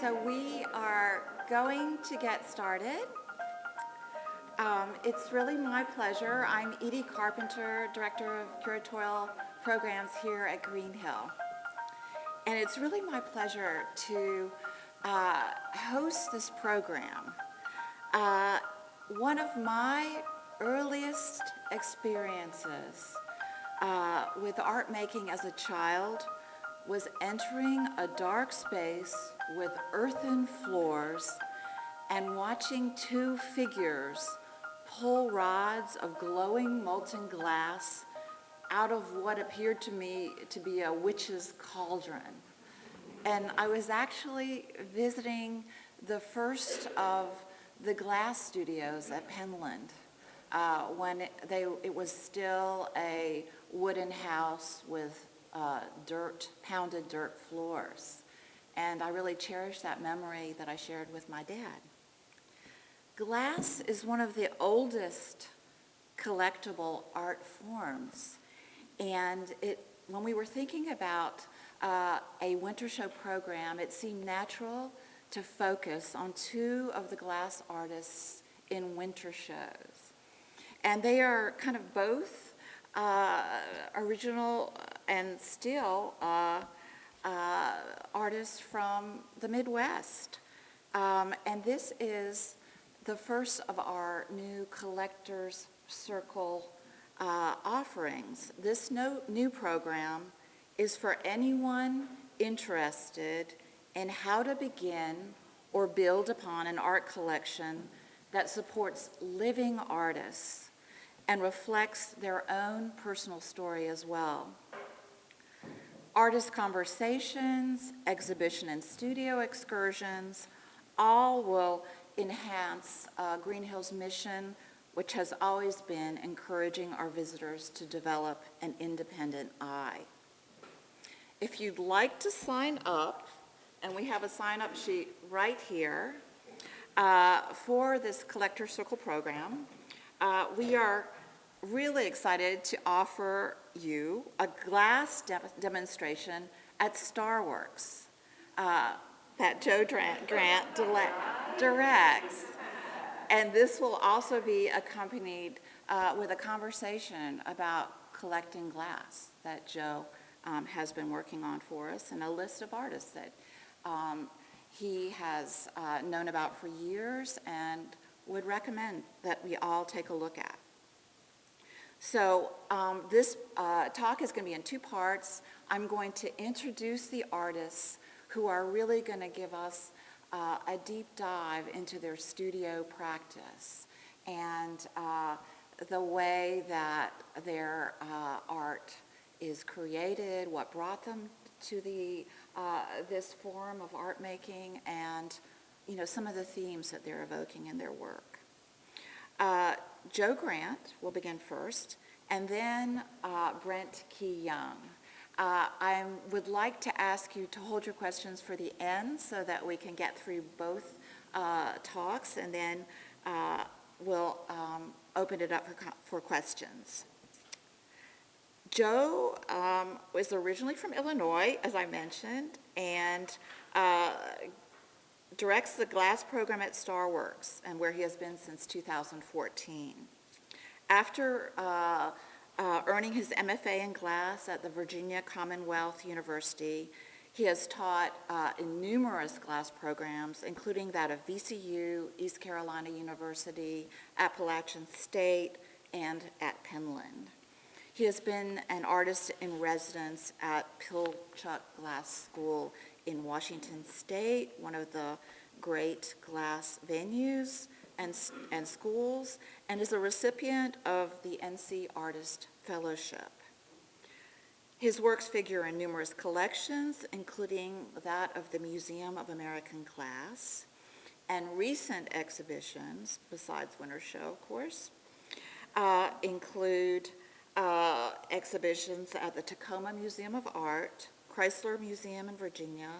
So we are going to get started. It's really my pleasure. I'm Edie Carpenter, Director of Curatorial Programs here at Greenhill. And it's really my pleasure to host this program. One of my earliest experiences with art making as a child was entering a dark space with earthen floors and watching two figures pull rods of glowing molten glass out of what appeared to me to be a witch's cauldron. And I was actually visiting the first of the glass studios at Penland when it was still a wooden house with pounded dirt floors. And I really cherish that memory that I shared with my dad. Glass is one of the oldest collectible art forms. And when we were thinking about a winter show program, it seemed natural to focus on two of the glass artists in winter shows. And they are kind of both original and still artists from the Midwest. And this is the first of our new Collectors Circle offerings. This new program is for anyone interested in how to begin or build upon an art collection that supports living artists and reflects their own personal story as well. Artist conversations, exhibition and studio excursions, all will enhance Greenhill's mission, which has always been encouraging our visitors to develop an independent eye. If you'd like to sign up, and we have a sign-up sheet right here for this Collector Circle program, we are really excited to offer you a glass demonstration at Starworks that Joe Grant directs. And this will also be accompanied with a conversation about collecting glass that Joe has been working on for us, and a list of artists that he has known about for years and would recommend that we all take a look at. So this talk is going to be in two parts. I'm going to introduce the artists who are really going to give us a deep dive into their studio practice and the way that their art is created, what brought them to this form of art making, and some of the themes that they're evoking in their work. Joe Grant will begin first, and then Brent Key Young. I would like to ask you to hold your questions for the end so that we can get through both talks, and then we'll open it up for questions. Joe was originally from Illinois, as I mentioned, and directs the glass program at Starworks, and where he has been since 2014. After earning his MFA in glass at the Virginia Commonwealth University, he has taught in numerous glass programs, including that of VCU, East Carolina University, Appalachian State, and at Penland. He has been an artist in residence at Pilchuck Glass School in Washington State, one of the great glass venues and schools, and is a recipient of the NC Artist Fellowship. His works figure in numerous collections, including that of the Museum of American Glass, and recent exhibitions, besides Winter Show, of course, include exhibitions at the Tacoma Museum of Art, Chrysler Museum in Virginia,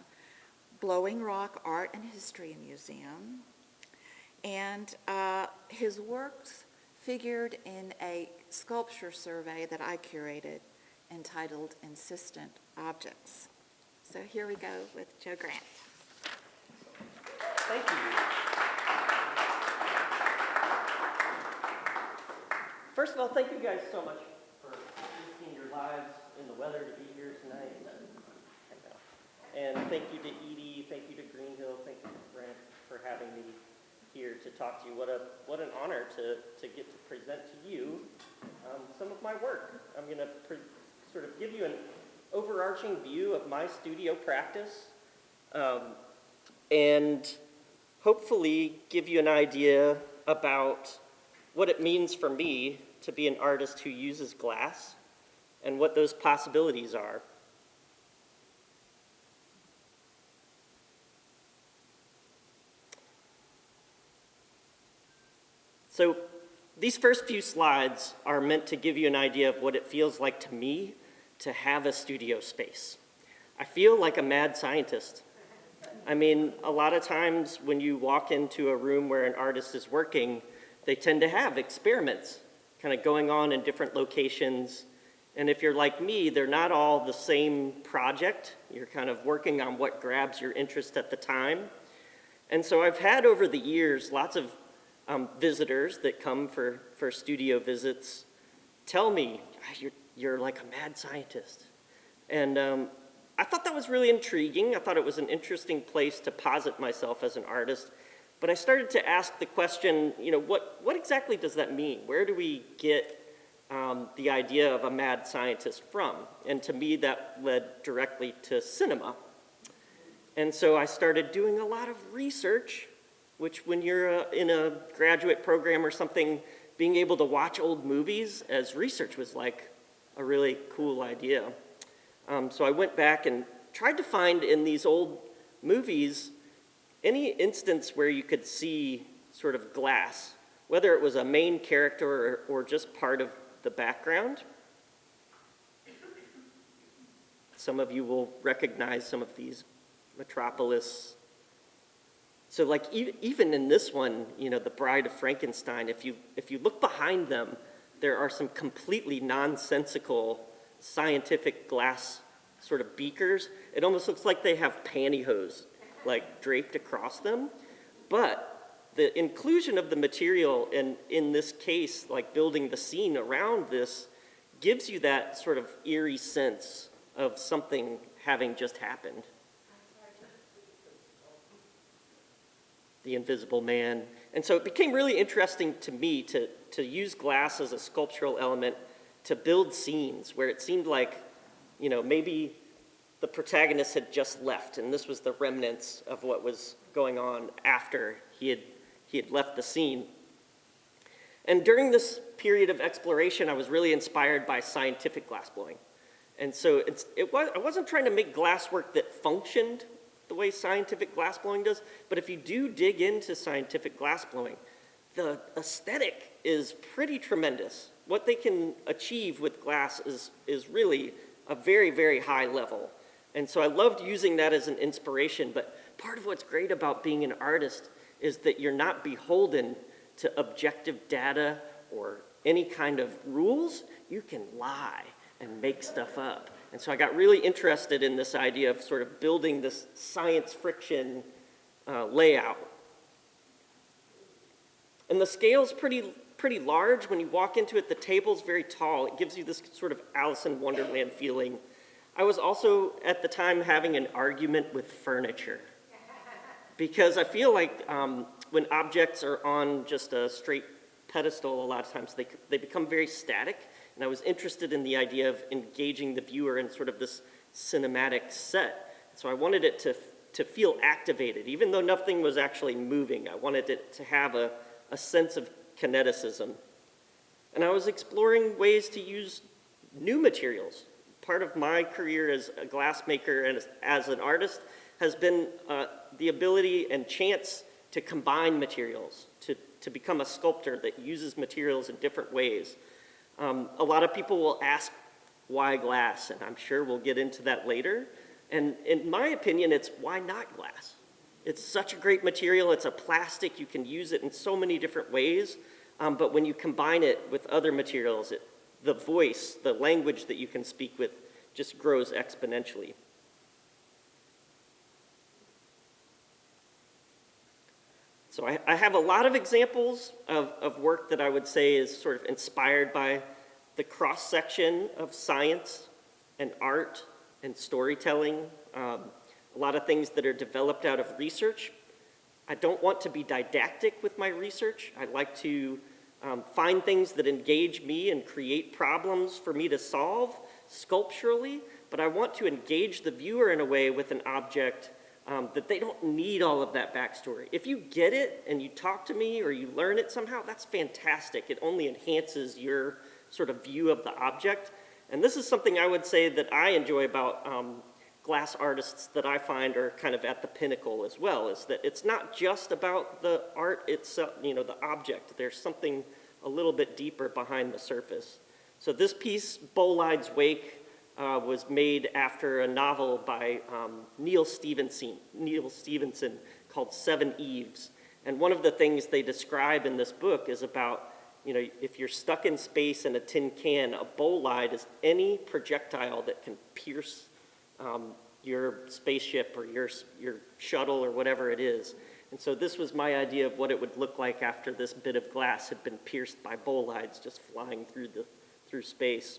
Blowing Rock Art and History Museum, and his works figured in a sculpture survey that I curated entitled Insistent Objects. So here we go with Joe Grant. Thank you. First of all, thank you guys so much for risking your lives in the weather to be here tonight. And thank you to Edie, thank you to Greenhill, thank you to Brent for having me here to talk to you. What an honor to get to present to you some of my work. I'm going to sort of give you an overarching view of my studio practice and hopefully give you an idea about what it means for me to be an artist who uses glass and what those possibilities are. So these first few slides are meant to give you an idea of what it feels like to me to have a studio space. I feel like a mad scientist. I mean, a lot of times when you walk into a room where an artist is working, they tend to have experiments kind of going on in different locations. And if you're like me, they're not all the same project. You're kind of working on what grabs your interest at the time. And so I've had over the years lots of visitors that come for studio visits tell me, you're like a mad scientist. And I thought that was really intriguing. I thought it was an interesting place to posit myself as an artist. But I started to ask the question, what exactly does that mean? Where do we get the idea of a mad scientist from? And to me, that led directly to cinema. And so I started doing a lot of research, which when you're in a graduate program or something, being able to watch old movies as research was like a really cool idea. So I went back and tried to find in these old movies any instance where you could see sort of glass, whether it was a main character or just part of the background. Some of you will recognize some of these. Metropolis. So like even in this one, The Bride of Frankenstein, if you look behind them, there are some completely nonsensical scientific glass sort of beakers. It almost looks like they have pantyhose like draped across them. But the inclusion of the material in this case, like building the scene around this, gives you that sort of eerie sense of something having just happened. The Invisible Man. And so it became really interesting to me to use glass as a sculptural element to build scenes where it seemed like, maybe the protagonist had just left and this was the remnants of what was going on after he had left the scene. And during this period of exploration, I was really inspired by scientific glassblowing. And so I wasn't trying to make glasswork that functioned the way scientific glassblowing does, but if you do dig into scientific glassblowing, the aesthetic is pretty tremendous. What they can achieve with glass is really a very, very high level. And so I loved using that as an inspiration, but part of what's great about being an artist is that you're not beholden to objective data or any kind of rules. You can lie and make stuff up. And so I got really interested in this idea of sort of building this science friction layout. And the scale's pretty large. When you walk into it, the table's very tall. It gives you this sort of Alice in Wonderland feeling. I was also, at the time, having an argument with furniture. Because I feel like when objects are on just a straight pedestal, a lot of times they become very static. And I was interested in the idea of engaging the viewer in sort of this cinematic set. So I wanted it to feel activated, even though nothing was actually moving. I wanted it to have a sense of kineticism. And I was exploring ways to use new materials. Part of my career as a glassmaker and as an artist has been the ability and chance to combine materials, to become a sculptor that uses materials in different ways. A lot of people will ask, why glass? And I'm sure we'll get into that later. And in my opinion, it's why not glass? It's such a great material. It's a plastic. You can use it in so many different ways. But when you combine it with other materials, the voice, the language that you can speak with just grows exponentially. So I have a lot of examples of work that I would say is sort of inspired by the cross-section of science and art and storytelling. A lot of things that are developed out of research. I don't want to be didactic with my research. I like to find things that engage me and create problems for me to solve sculpturally, but I want to engage the viewer in a way with an object that they don't need all of that backstory. If you get it and you talk to me or you learn it somehow, that's fantastic. It only enhances your sort of view of the object. And this is something I would say that I enjoy about glass artists that I find are kind of at the pinnacle as well, is that it's not just about the art itself, you know, the object. There's something a little bit deeper behind the surface. So this piece, Bolide's Wake, was made after a novel by Neil Stevenson called Seven Eves. And one of the things they describe in this book is about, you know, if you're stuck in space in a tin can, a bolide is any projectile that can pierce your spaceship or your shuttle or whatever it is. And so this was my idea of what it would look like after this bit of glass had been pierced by bolides just flying through space.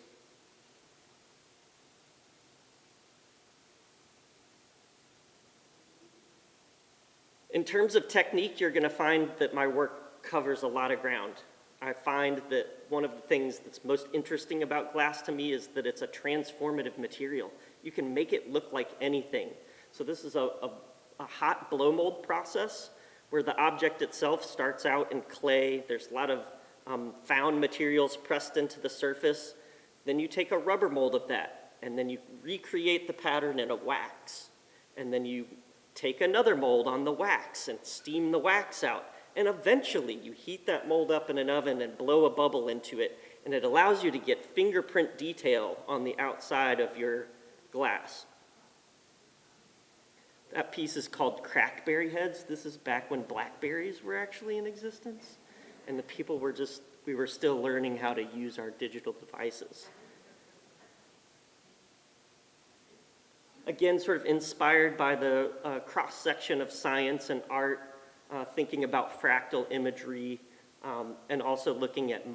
In terms of technique, you're going to find that my work covers a lot of ground. I find that one of the things that's most interesting about glass to me is that it's a transformative material. You can make it look like anything. So this is a hot blow mold process where the object itself starts out in clay. There's a lot of found materials pressed into the surface. Then you take a rubber mold of that, and then you recreate the pattern in a wax. And then you take another mold on the wax and steam the wax out. And eventually you heat that mold up in an oven and blow a bubble into it, and it allows you to get fingerprint detail on the outside of your glass. That piece is called crackberry heads. This is back when blackberries were actually in existence, and the people were we were still learning how to use our digital devices. Again, sort of inspired by the cross-section of science and art, thinking about fractal imagery, and also looking at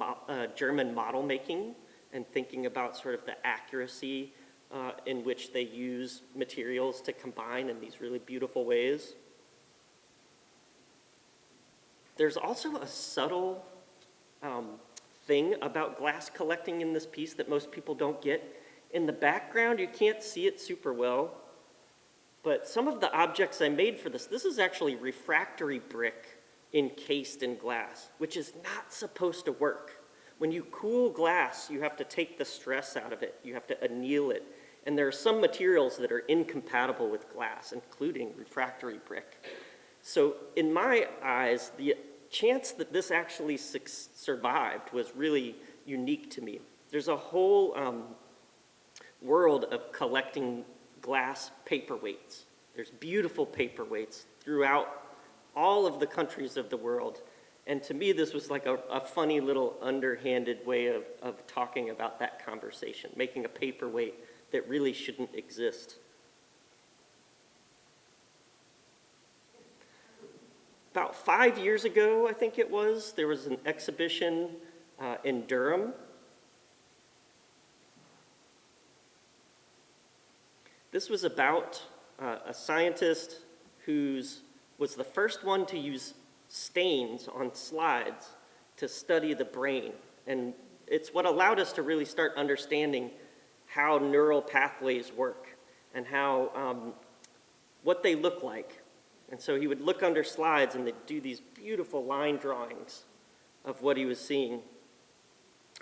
German model making and thinking about sort of the accuracy in which they use materials to combine in these really beautiful ways. There's also a subtle thing about glass collecting in this piece that most people don't get. In the background, you can't see it super well, but some of the objects I made for this is actually refractory brick encased in glass, which is not supposed to work. When you cool glass, you have to take the stress out of it. You have to anneal it. And there are some materials that are incompatible with glass, including refractory brick. So in my eyes, the chance that this actually survived was really unique to me. There's a whole world of collecting glass paperweights. There's beautiful paperweights throughout all of the countries of the world. And to me, this was like a funny little underhanded way of talking about that conversation, making a paperweight that really shouldn't exist. About 5 years ago, I think it was, there was an exhibition in Durham. This was about a scientist who was the first one to use stains on slides to study the brain. And it's what allowed us to really start understanding how neural pathways work and how, what they look like. And so he would look under slides and they'd do these beautiful line drawings of what he was seeing.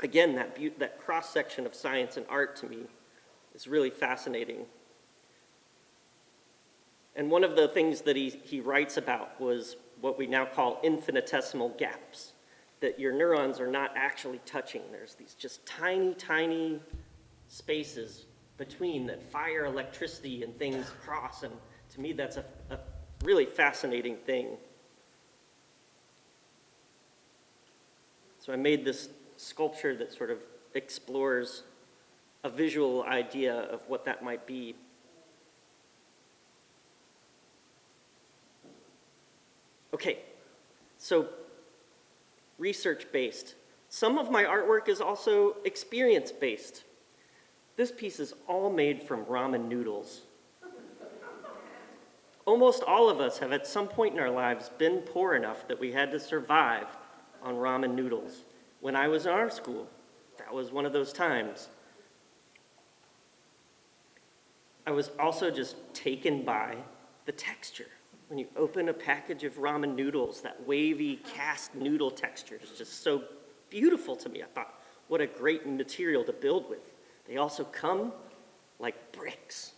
Again, that cross-section of science and art to me is really fascinating. And one of the things that he writes about was what we now call infinitesimal gaps, that your neurons are not actually touching. There's these just tiny, tiny spaces between that fire electricity and things cross, and to me that's a really fascinating thing. So I made this sculpture that sort of explores a visual idea of what that might be. Okay, So research-based. Some of my artwork is also experience-based. This piece is all made from ramen noodles. Almost all of us have at some point in our lives been poor enough that we had to survive on ramen noodles. When I was in art school, that was one of those times. I was also just taken by the texture. When you open a package of ramen noodles, that wavy cast noodle texture is just so beautiful to me. I thought, what a great material to build with. They also come like bricks.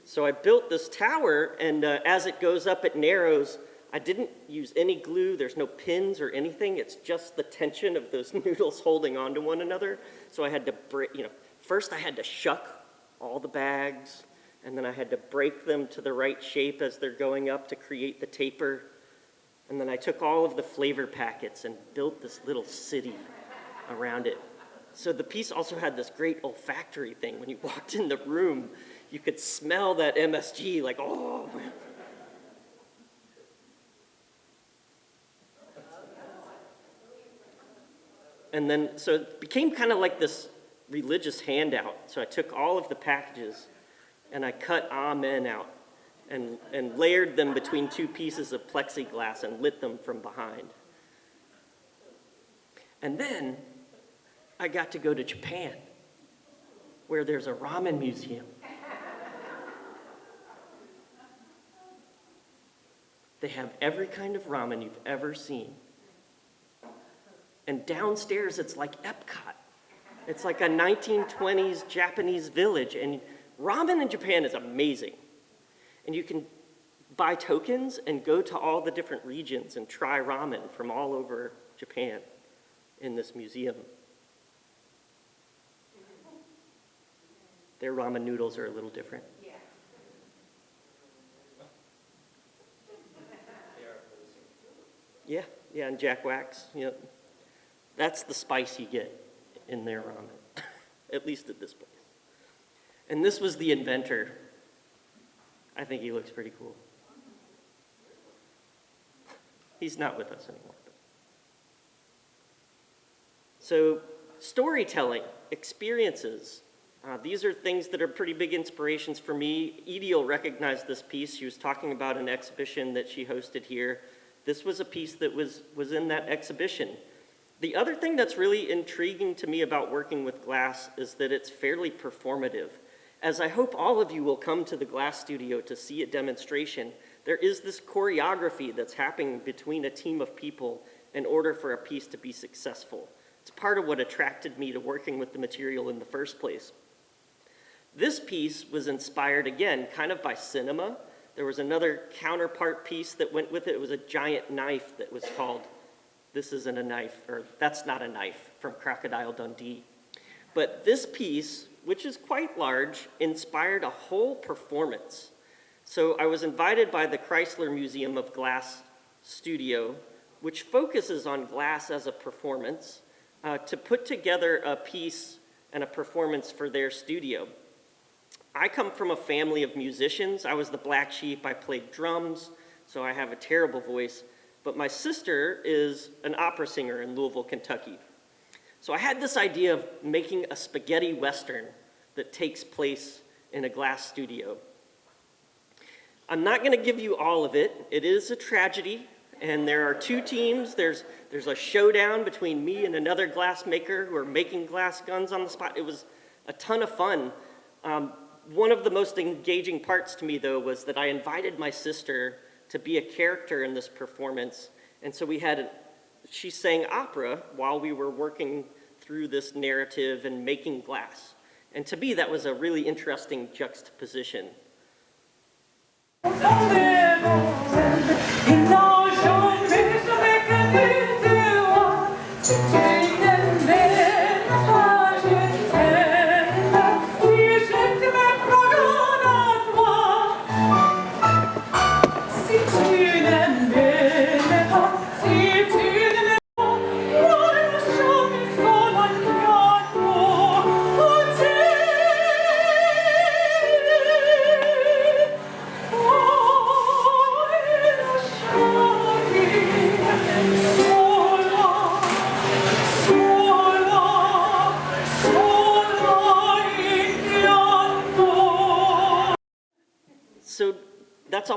So I built this tower, and as it goes up, it narrows. I didn't use any glue. There's no pins or anything. It's just the tension of those noodles holding onto one another. So I had to break, first I had to shuck all the bags, and then I had to break them to the right shape as they're going up to create the taper. And then I took all of the flavor packets and built this little city around it. So the piece also had this great olfactory thing. When you walked in the room, you could smell that MSG, like, oh. And then, so it became kind of like this religious handout. So I took all of the packages and I cut Amen out and layered them between two pieces of plexiglass and lit them from behind. And then I got to go to Japan, where there's a ramen museum. They have every kind of ramen you've ever seen. And downstairs, it's like Epcot. It's like a 1920s Japanese village, and ramen in Japan is amazing. And you can buy tokens and go to all the different regions and try ramen from all over Japan in this museum. Their ramen noodles are a little different. Yeah, and Jack Wax, that's the spice you get in their ramen, at least at this place. And this was the inventor. I think he looks pretty cool. He's not with us anymore. So storytelling, experiences, these are things that are pretty big inspirations for me. Edie will recognize this piece. She was talking about an exhibition that she hosted here. This was a piece that was in that exhibition. The other thing that's really intriguing to me about working with glass is that it's fairly performative. As I hope all of you will come to the glass studio to see a demonstration, there is this choreography that's happening between a team of people in order for a piece to be successful. It's part of what attracted me to working with the material in the first place. This piece was inspired, again, kind of by cinema. There was another counterpart piece that went with it. It was a giant knife that was called This Isn't a Knife, or That's Not a Knife, from Crocodile Dundee. But this piece, which is quite large, inspired a whole performance. So I was invited by the Chrysler Museum of Glass studio, which focuses on glass as a performance, to put together a piece and a performance for their studio. I come from a family of musicians. I was the black sheep. I played drums, so I have a terrible voice. But my sister is an opera singer in Louisville, Kentucky. So I had this idea of making a spaghetti western that takes place in a glass studio. I'm not going to give you all of it. It is a tragedy, and there are two teams. There's a showdown between me and another glass maker who are making glass guns on the spot. It was a ton of fun. One of the most engaging parts to me, though, was that I invited my sister to be a character in this performance. And so she sang opera while we were working through this narrative and making glass. And to me, that was a really interesting juxtaposition.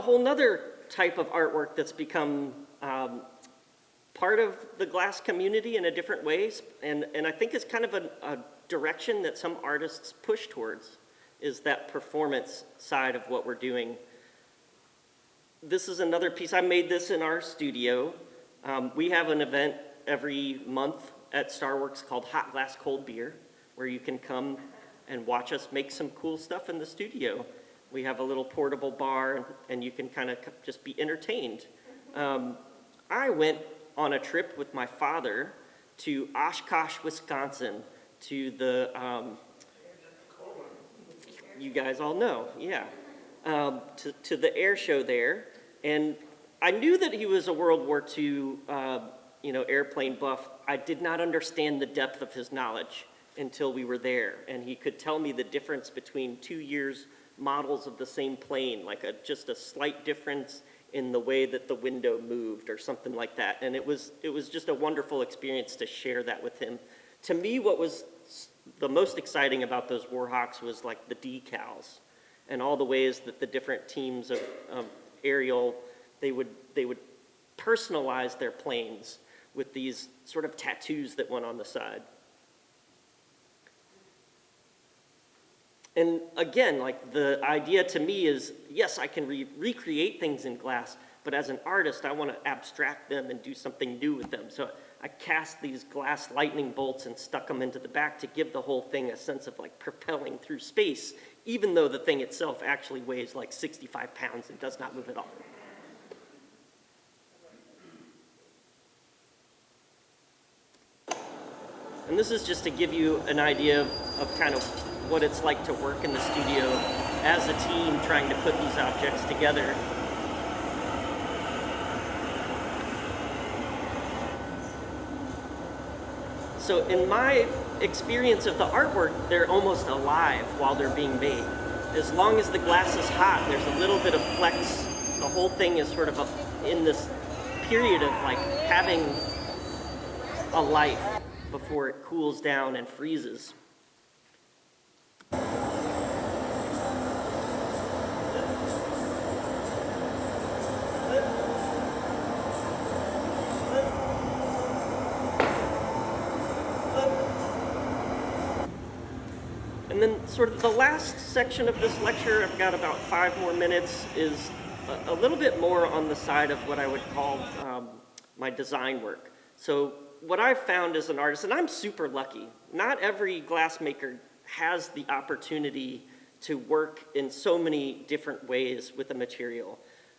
a whole nother type of artwork that's become part of the glass community in a different ways, and I think it's kind of a direction that some artists push towards, is that performance side of what we're doing. This is another piece. I made this in our studio. We have an event every month at Starworks called Hot Glass Cold Beer, where you can come and watch us make some cool stuff in the studio. We have a little portable bar, and you can kind of just be entertained. I went on a trip with my father to Oshkosh, Wisconsin, to the, you guys all know, yeah, to the air show there. And I knew that he was a World War II, airplane buff. I did not understand the depth of his knowledge until we were there. And he could tell me the difference between 2 years models of the same plane, like just a slight difference in the way that the window moved or something like that. And it was just a wonderful experience to share that with him. To me, what was the most exciting about those Warhawks was like the decals and all the ways that the different teams of aerial, they would personalize their planes with these sort of tattoos that went on the side. And again, like the idea to me is, yes, I can recreate things in glass, but as an artist, I want to abstract them and do something new with them. So I cast these glass lightning bolts and stuck them into the back to give the whole thing a sense of like propelling through space, even though the thing itself actually weighs like 65 pounds and does not move at all. And this is just to give you an idea of kind of what it's like to work in the studio as a team trying to put these objects together. So in my experience of the artwork, they're almost alive while they're being made. As long as the glass is hot, there's a little bit of flex. The whole thing is sort of in this period of like having a life before it cools down and freezes. And then sort of the last section of this lecture, I've got about 5 more minutes, is a little bit more on the side of what I would call my design work. So what I've found as an artist, and I'm super lucky, not every glassmaker has the opportunity to work in so many different ways with a material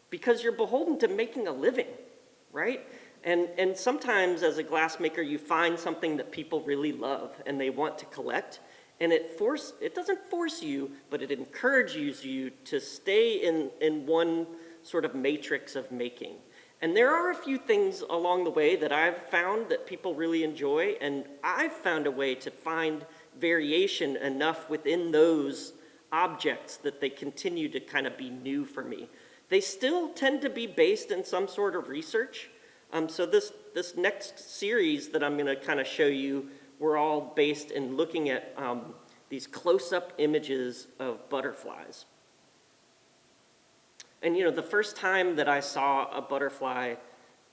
because you're beholden to making a living, right? And sometimes as a glassmaker, you find something that people really love and they want to collect, and it doesn't force you, but it encourages you to stay in one sort of matrix of making. And there are a few things along the way that I've found that people really enjoy, and I've found a way to find variation enough within those objects that they continue to kind of be new for me. They still tend to be based in some sort of research. So this next series that I'm gonna kind of show you, we're all based in looking at these close-up images of butterflies. And you know, the first time that I saw a butterfly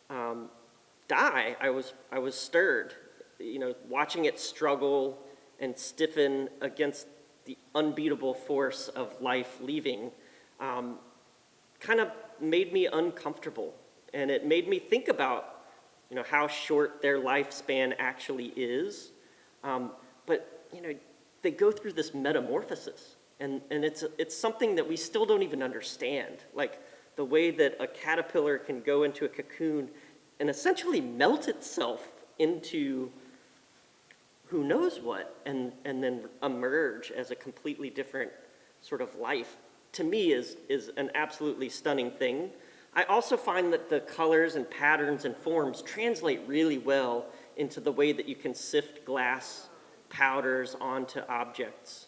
die, I was stirred. You know, watching it struggle and stiffen against the unbeatable force of life leaving kind of made me uncomfortable. And it made me think about, you know, how short their lifespan actually is. But, you know, they go through this metamorphosis. And it's something that we still don't even understand. Like the way that a caterpillar can go into a cocoon and essentially melt itself into who knows what, and then emerge as a completely different sort of life, to me is an absolutely stunning thing. I also find that the colors and patterns and forms translate really well into the way that you can sift glass powders onto objects.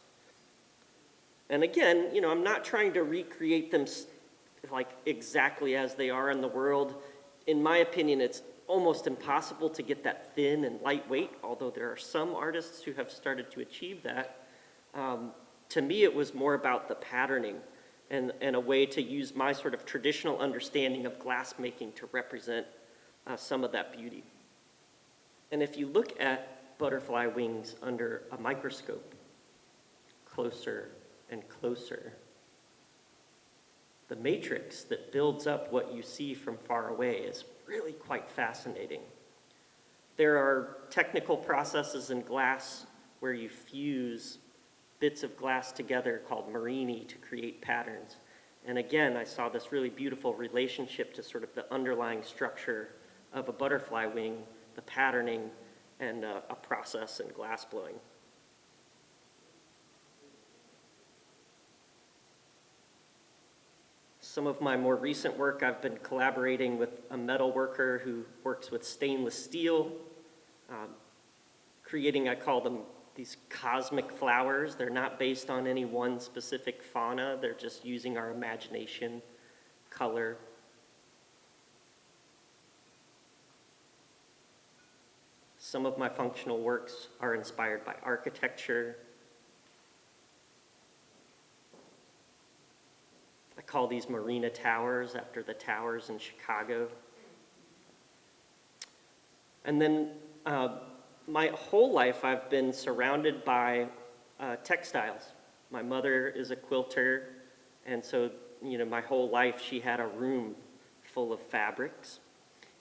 And again, you know, I'm not trying to recreate them like exactly as they are in the world. In my opinion, it's almost impossible to get that thin and lightweight, although there are some artists who have started to achieve that. To me, it was more about the patterning and a way to use my sort of traditional understanding of glass making to represent some of that beauty. And if you look at butterfly wings under a microscope, closer and closer, the matrix that builds up what you see from far away is really quite fascinating. There are technical processes in glass where you fuse bits of glass together called Marini to create patterns. And again, I saw this really beautiful relationship to sort of the underlying structure of a butterfly wing, the patterning, and a process in glass blowing. Some of my more recent work, I've been collaborating with a metal worker who works with stainless steel, creating, I call them, these cosmic flowers. They're not based on any one specific fauna. They're just using our imagination, color. Some of my functional works are inspired by architecture. I call these Marina Towers after the towers in Chicago. And then my whole life I've been surrounded by textiles. My mother is a quilter, and so my whole life she had a room full of fabrics.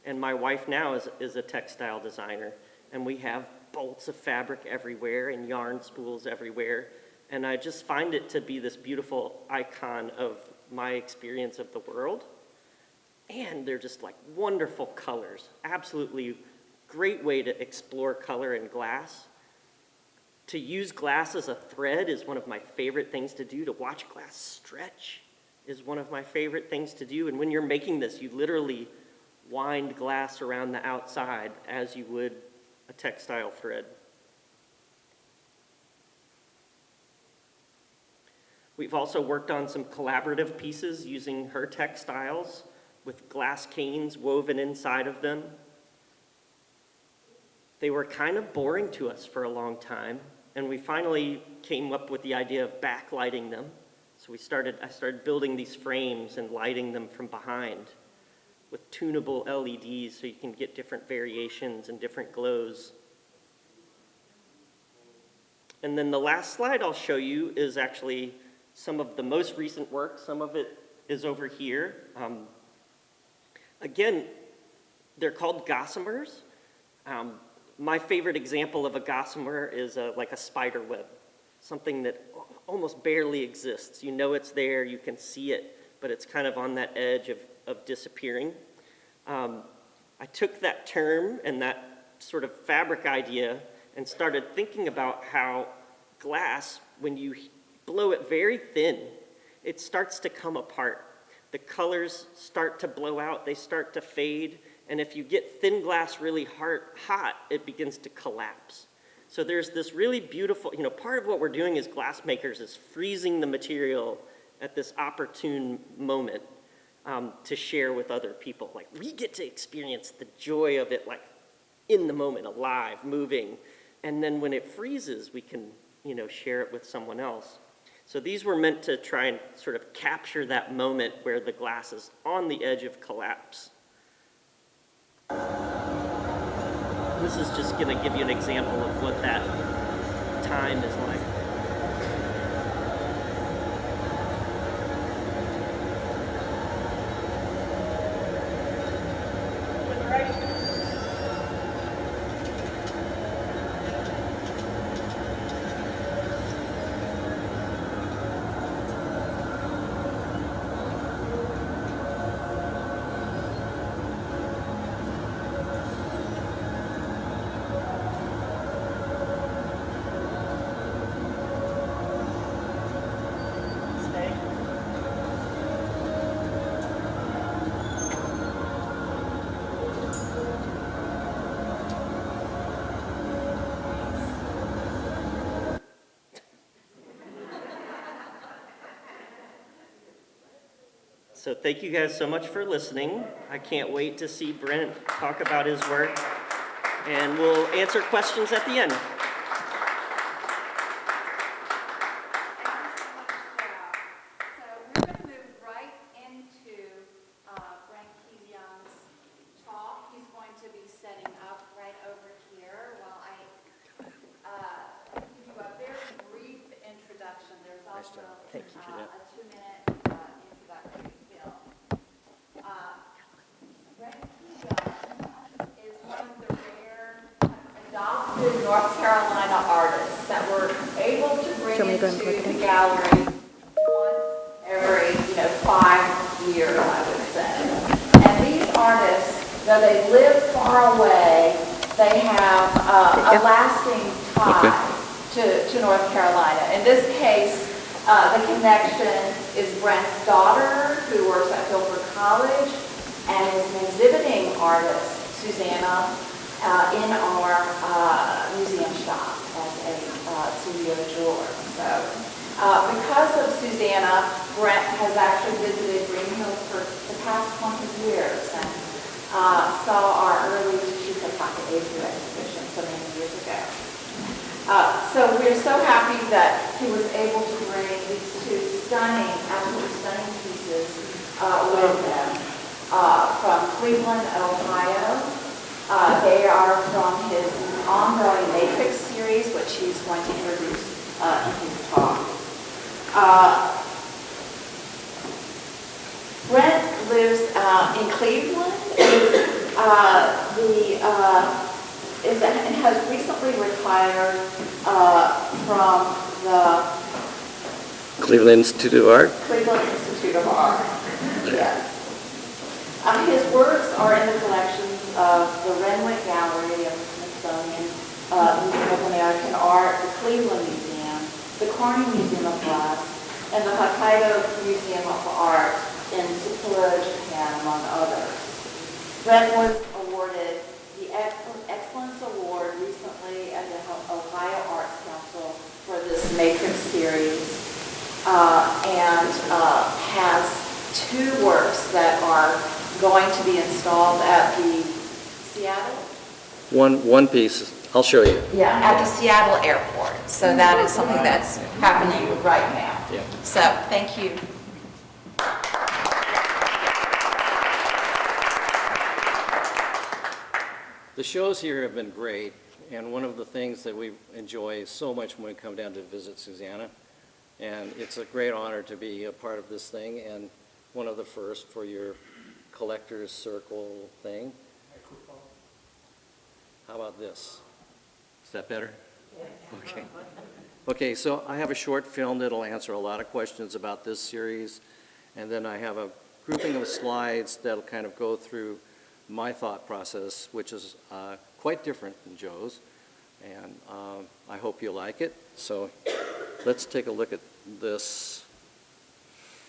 And my wife now is a textile designer, and we have bolts of fabric everywhere and yarn spools everywhere. And I just find it to be this beautiful icon of my experience of the world. And they're just like wonderful colors, absolutely great way to explore color in glass. To use glass as a thread is one of my favorite things to do. To watch glass stretch is one of my favorite things to do. And when you're making this, you literally wind glass around the outside as you would a textile thread. We've also worked on some collaborative pieces using her textiles with glass canes woven inside of them. They were kind of boring to us for a long time, and we finally came up with the idea of backlighting them. So I started building these frames and lighting them from behind with tunable LEDs so you can get different variations and different glows. And then the last slide I'll show you is actually some of the most recent work. Some of it is over here. Again, they're called gossamers. My favorite example of a gossamer is like a spider web, something that almost barely exists. You know it's there, you can see it, but it's kind of on that edge of disappearing. I took that term and that sort of fabric idea and started thinking about how glass, when you blow it very thin, it starts to come apart. The colors start to blow out, they start to fade, and if you get thin glass really hot, it begins to collapse. So there's this really beautiful, part of what we're doing as glass makers is freezing the material at this opportune moment to share with other people. Like, we get to experience the joy of it, like, in the moment, alive, moving. And then when it freezes, we can, share it with someone else. So these were meant to try and sort of capture that moment where the glass is on the edge of collapse. This is just going to give you an example of what that time is like. So thank you guys so much for listening. I can't wait to see Brent talk about his work, and we'll answer questions at the end. So we're going to Thank you for that. A 2-minute introductory film. Greenhill is one of the rare adopted North Carolina artists that were able to bring into the gallery once every 5 years, I would say. And these artists, though they live far away, they have a lasting tie to North Carolina. In this case, the connection is Brent's daughter, who works at Guilford College, and is an exhibiting artist, Susanna, in our museum shop as a studio jeweler. So, because of Susanna, Brent has actually visited Greenhill for the past 20 years and saw our early Chichikaka Azu exhibition so many years ago. So we're so happy that he was able to bring these two stunning, absolutely stunning pieces with him from Cleveland, Ohio. They are from his ongoing Matrix series, which he's going to introduce in his talk. Brent lives in Cleveland and has recently retired from the Cleveland Institute of Art? Cleveland Institute of Art, yes. His works are in the collections of the Renwick Gallery of the Smithsonian Museum of American Art, the Cleveland Museum, the Carney Museum of Glass, and the Hokkaido Museum of Art in Sapporo, Japan, among others. Brent was awarded the Excellence Award recently at the Ohio Arts Council for this Matrix series, and has 2 works that are going to be installed at the Seattle? One piece, I'll show you. Yeah, at the Seattle airport. So that is something that's happening right now. Yeah. So, thank you. The shows here have been great, and one of the things that we enjoy so much when we come down to visit Susanna, and it's a great honor to be a part of this thing, and one of the first for your collector's circle thing. How about this? Is that better? Okay. Okay, so I have a short film that'll answer a lot of questions about this series, and then I have a grouping of slides that'll kind of go through my thought process, which is quite different than Joe's, and I hope you like it. So let's take a look at this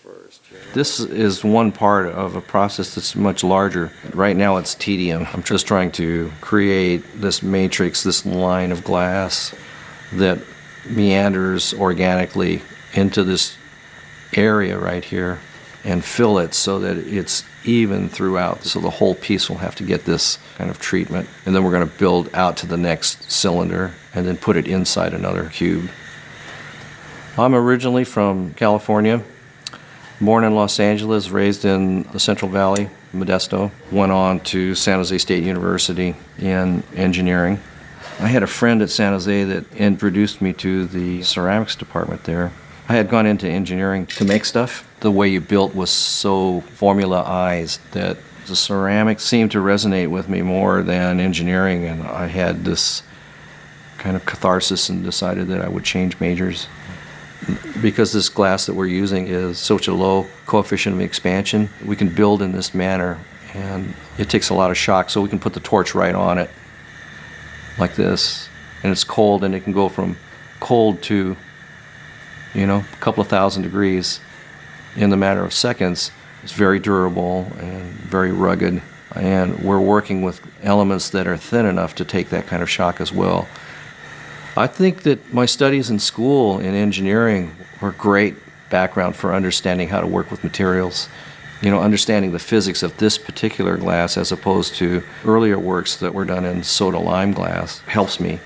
first here. This is one part of a process that's much larger. Right now it's tedium. I'm just trying to create this matrix, this line of glass that meanders organically into this area right here and fill it so that it's even throughout. So the whole piece will have to get this kind of treatment. And then we're going to build out to the next cylinder and then put it inside another cube. I'm originally from California. Born in Los Angeles, raised in the Central Valley, Modesto. Went on to San Jose State University in engineering. I had a friend at San Jose that introduced me to the ceramics department there. I had gone into engineering to make stuff. The way you built was so formulaized that the ceramics seemed to resonate with me more than engineering, and I had this kind of catharsis and decided that I would change majors. Because this glass that we're using is such a low coefficient of expansion, we can build in this manner, and it takes a lot of shock, so we can put the torch right on it, like this, and it's cold, and it can go from cold to, a couple of thousand degrees in the matter of seconds. It's very durable and very rugged, and we're working with elements that are thin enough to take that kind of shock as well. I think that my studies in school in engineering were a great background for understanding how to work with materials. Understanding the physics of this particular glass as opposed to earlier works that were done in soda lime glass helps me.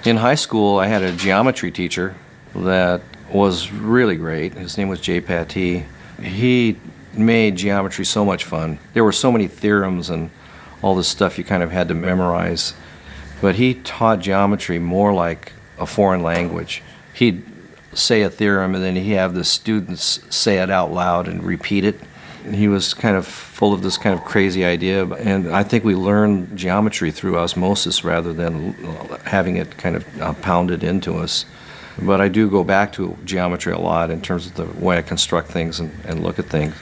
In high school, I had a geometry teacher that was really great. His name was J. Patty. He made geometry so much fun. There were so many theorems and all this stuff you kind of had to memorize. But he taught geometry more like a foreign language. He'd say a theorem, and then he'd have the students say it out loud and repeat it. And he was kind of full of this kind of crazy idea, and I think we learned geometry through osmosis rather than having it kind of pounded into us. But I do go back to geometry a lot in terms of the way I construct things and look at things.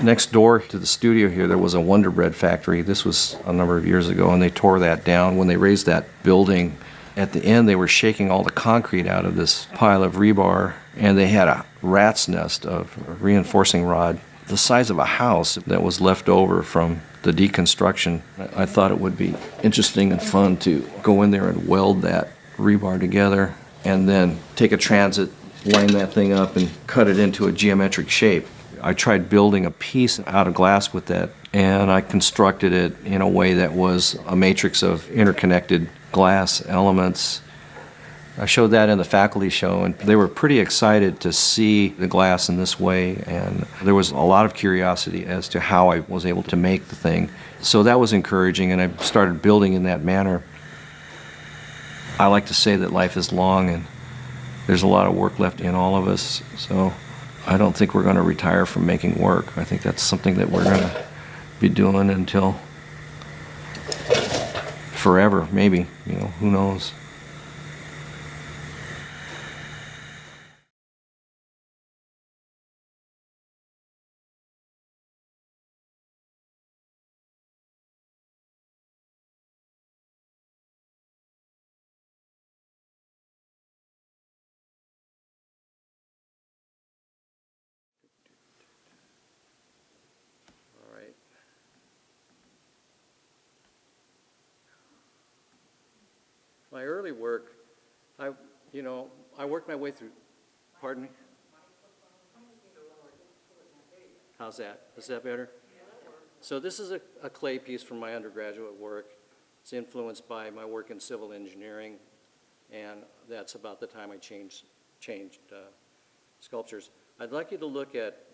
Next door to the studio here, there was a Wonder Bread factory. This was a number of years ago, and they tore that down. When they raised that building, at the end, they were shaking all the concrete out of this pile of rebar, and they had a rat's nest of reinforcing rod the size of a house that was left over from the deconstruction. I thought it would be interesting and fun to go in there and weld that rebar together and then take a transit, line that thing up, and cut it into a geometric shape. I tried building a piece out of glass with that, and I constructed it in a way that was a matrix of interconnected glass elements. I showed that in the faculty show, and they were pretty excited to see the glass in this way, and there was a lot of curiosity as to how I was able to make the thing. So that was encouraging, and I started building in that manner. I like to say that life is long, and there's a lot of work left in all of us, so I don't think we're going to retire from making work. I think that's something that we're going to be doing until forever, maybe, who knows. All right. My early work, I worked my way through, pardon me? How's that? Is that better? So this is a clay piece from my undergraduate work. It's influenced by my work in civil engineering, and that's about the time I changed sculptures. I'd like you to look at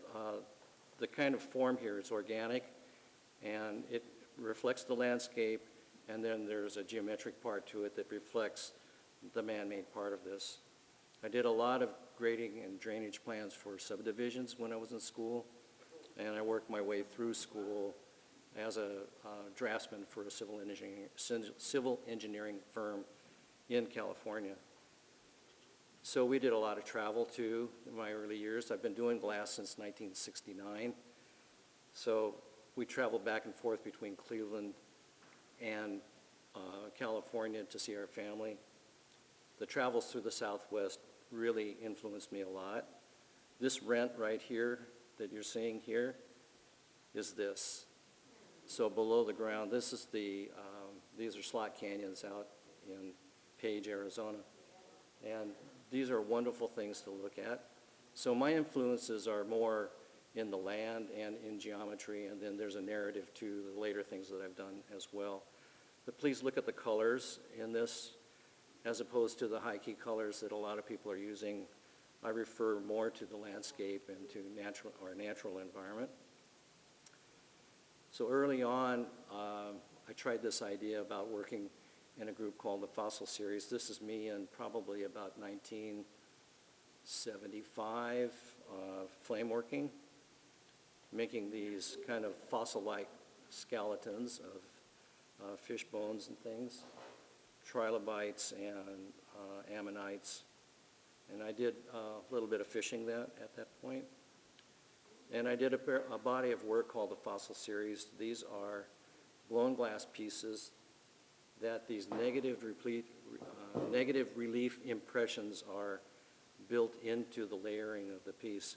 the kind of form here. It's organic, and it reflects the landscape, and then there's a geometric part to it that reflects the man-made part of this. I did a lot of grading and drainage plans for subdivisions when I was in school, and I worked my way through school as a draftsman for a civil engineering firm in California. So we did a lot of travel too in my early years. I've been doing glass since 1969. So we traveled back and forth between Cleveland and California to see our family. The travels through the Southwest really influenced me a lot. This rent right here that you're seeing here is this. So below the ground, this is these are slot canyons out in Page, Arizona. And these are wonderful things to look at. So my influences are more in the land and in geometry, and then there's a narrative to the later things that I've done as well. But please look at the colors in this, as opposed to the high-key colors that a lot of people are using. I refer more to the landscape and to our natural environment. So early on, I tried this idea about working in a group called the Fossil Series. This is me in probably about 1975, flame working, making these kind of fossil-like skeletons of fish bones and things, trilobites and ammonites. And I did a little bit of fishing at that point. And I did a body of work called the Fossil Series. These are blown glass pieces that these negative relief impressions are built into the layering of the piece.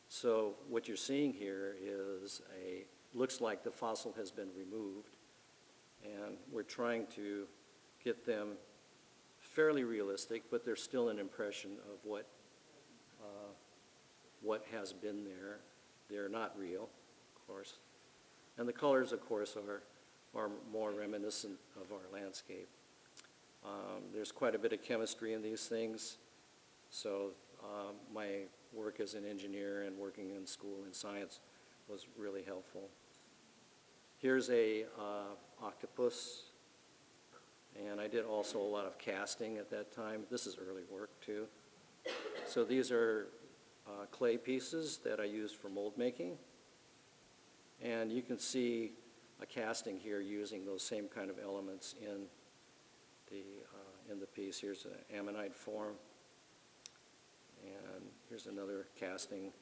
So what you're seeing here is looks like the fossil has been removed, and we're trying to get them fairly realistic, but there's still an impression of what has been there. They're not real, of course. And the colors, of course, are more reminiscent of our landscape. There's quite a bit of chemistry in these things. So my work as an engineer and working in school in science was really helpful. Here's a octopus. And I did also a lot of casting at that time. This is early work too. So these are clay pieces that I use for mold making. And you can see a casting here using those same kind of elements in the piece. Here's an ammonite form. And here's another casting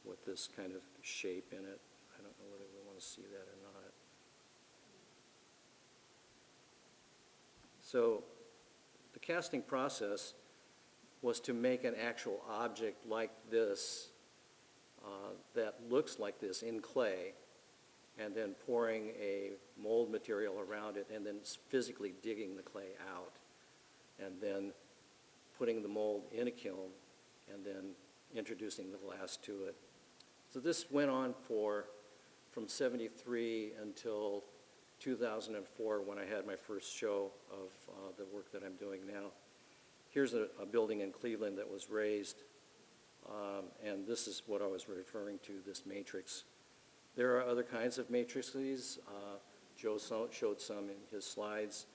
with this kind of shape in it. I don't know whether we want to see that or not. So the casting process was to make an actual object like this that looks like this in clay, and then pouring a mold material around it, and then physically digging the clay out, and then putting the mold in a kiln, and then introducing the glass to it. So this went on from 73 until 2004, when I had my first show of the work that I'm doing now. Here's a building in Cleveland that was raised, and this is what I was referring to, this matrix. There are other kinds of matrices. Joe showed some in his slides.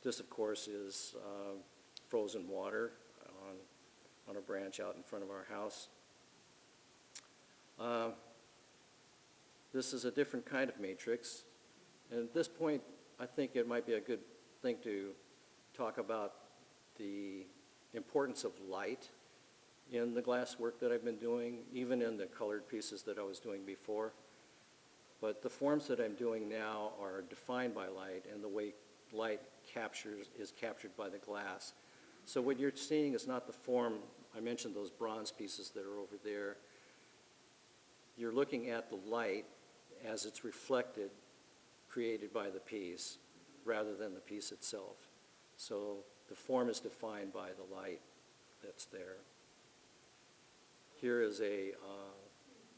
This, of course, is frozen water on a branch out in front of our house. This is a different kind of matrix. And at this point, I think it might be a good thing to talk about the importance of light in the glass work that I've been doing, even in the colored pieces that I was doing before. But the forms that I'm doing now are defined by light, and the way light is captured by the glass. So what you're seeing is not the form. I mentioned those bronze pieces that are over there. You're looking at the light as it's reflected, created by the piece, rather than the piece itself. So the form is defined by the light that's there. Here is a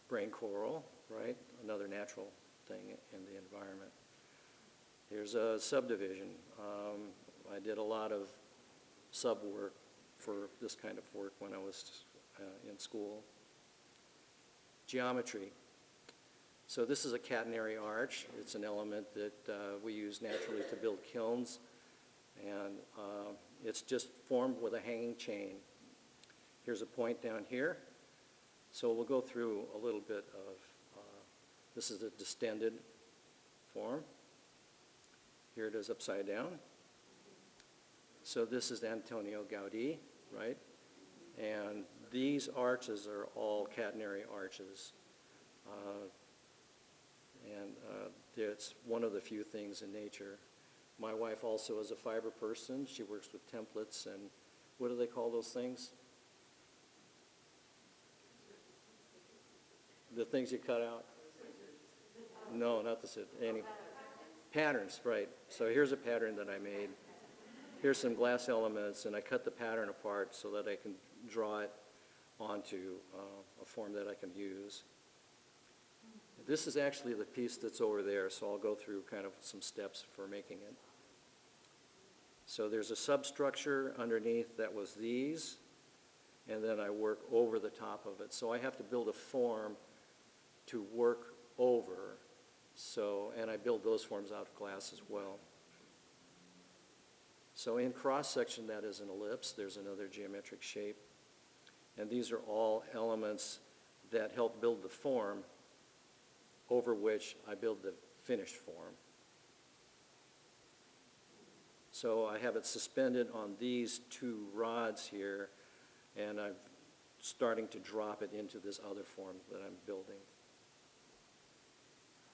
brain coral, right? Another natural thing in the environment. Here's a subdivision. I did a lot of sub work for this kind of work when I was in school. Geometry. So this is a catenary arch. It's an element that we use naturally to build kilns, and it's just formed with a hanging chain. Here's a point down here. So we'll go through a little bit of, this is a distended form. Here it is upside down. So this is Antonio Gaudí, right? And these arches are all catenary arches. It's one of the few things in nature. My wife also is a fiber person. She works with templates, and what do they call those things? The things you cut out? No, not the scissors. Patterns, right. So here's a pattern that I made. Here's some glass elements, and I cut the pattern apart so that I can draw it onto a form that I can use. This is actually the piece that's over there, so I'll go through kind of some steps for making it. So there's a substructure underneath that was these, and then I work over the top of it. So I have to build a form to work over, and I build those forms out of glass as well. So in cross-section, that is an ellipse. There's another geometric shape. And these are all elements that help build the form over which I build the finished form. So I have it suspended on these two rods here, and I'm starting to drop it into this other form that I'm building.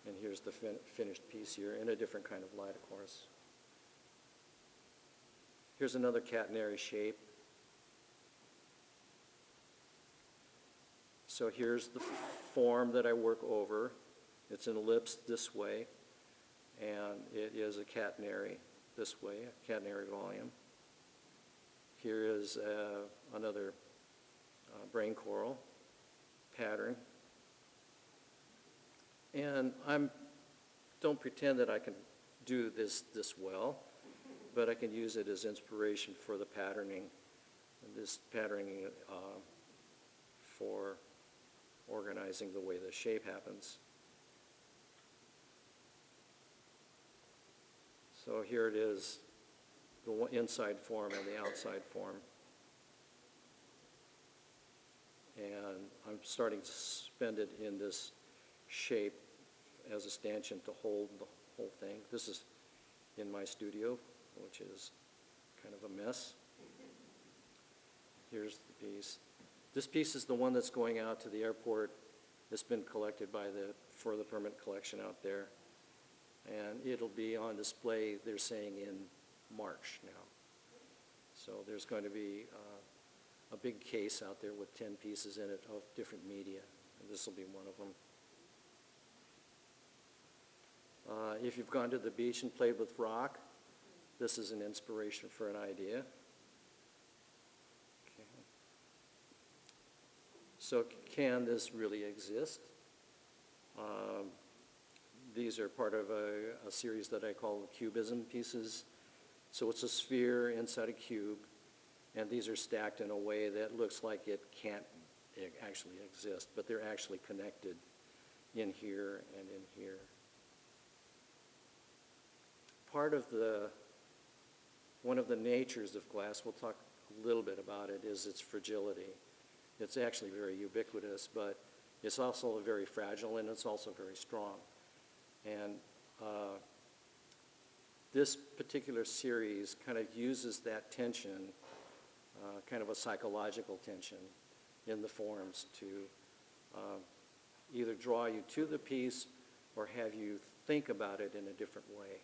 And here's the finished piece here in a different kind of light, of course. Here's another catenary shape. So here's the form that I work over. It's an ellipse this way, and it is a catenary this way, a catenary volume. Here is another brain coral pattern. And I don't pretend that I can do this well, but I can use it as inspiration for the patterning, this patterning for organizing the way the shape happens. So here it is, the inside form and the outside form. and I'm starting to suspend it in this shape as a stanchion to hold the whole thing. This is in my studio, which is kind of a mess. Here's the piece. This piece is the one that's going out to the airport. It's been collected for the permanent collection out there. And it'll be on display, they're saying, in March now. So there's going to be a big case out there with 10 pieces in it of different media, and this will be one of them. If you've gone to the beach and played with rock, this is an inspiration for an idea. Okay. So can this really exist? These are part of a series that I call cubism pieces. So it's a sphere inside a cube, and these are stacked in a way that looks like it can't actually exist, but they're actually connected in here and in here. One of the natures of glass, we'll talk a little bit about it, is its fragility. It's actually very ubiquitous, but it's also very fragile, and it's also very strong. And this particular series kind of uses that tension, kind of a psychological tension in the forms to either draw you to the piece or have you think about it in a different way,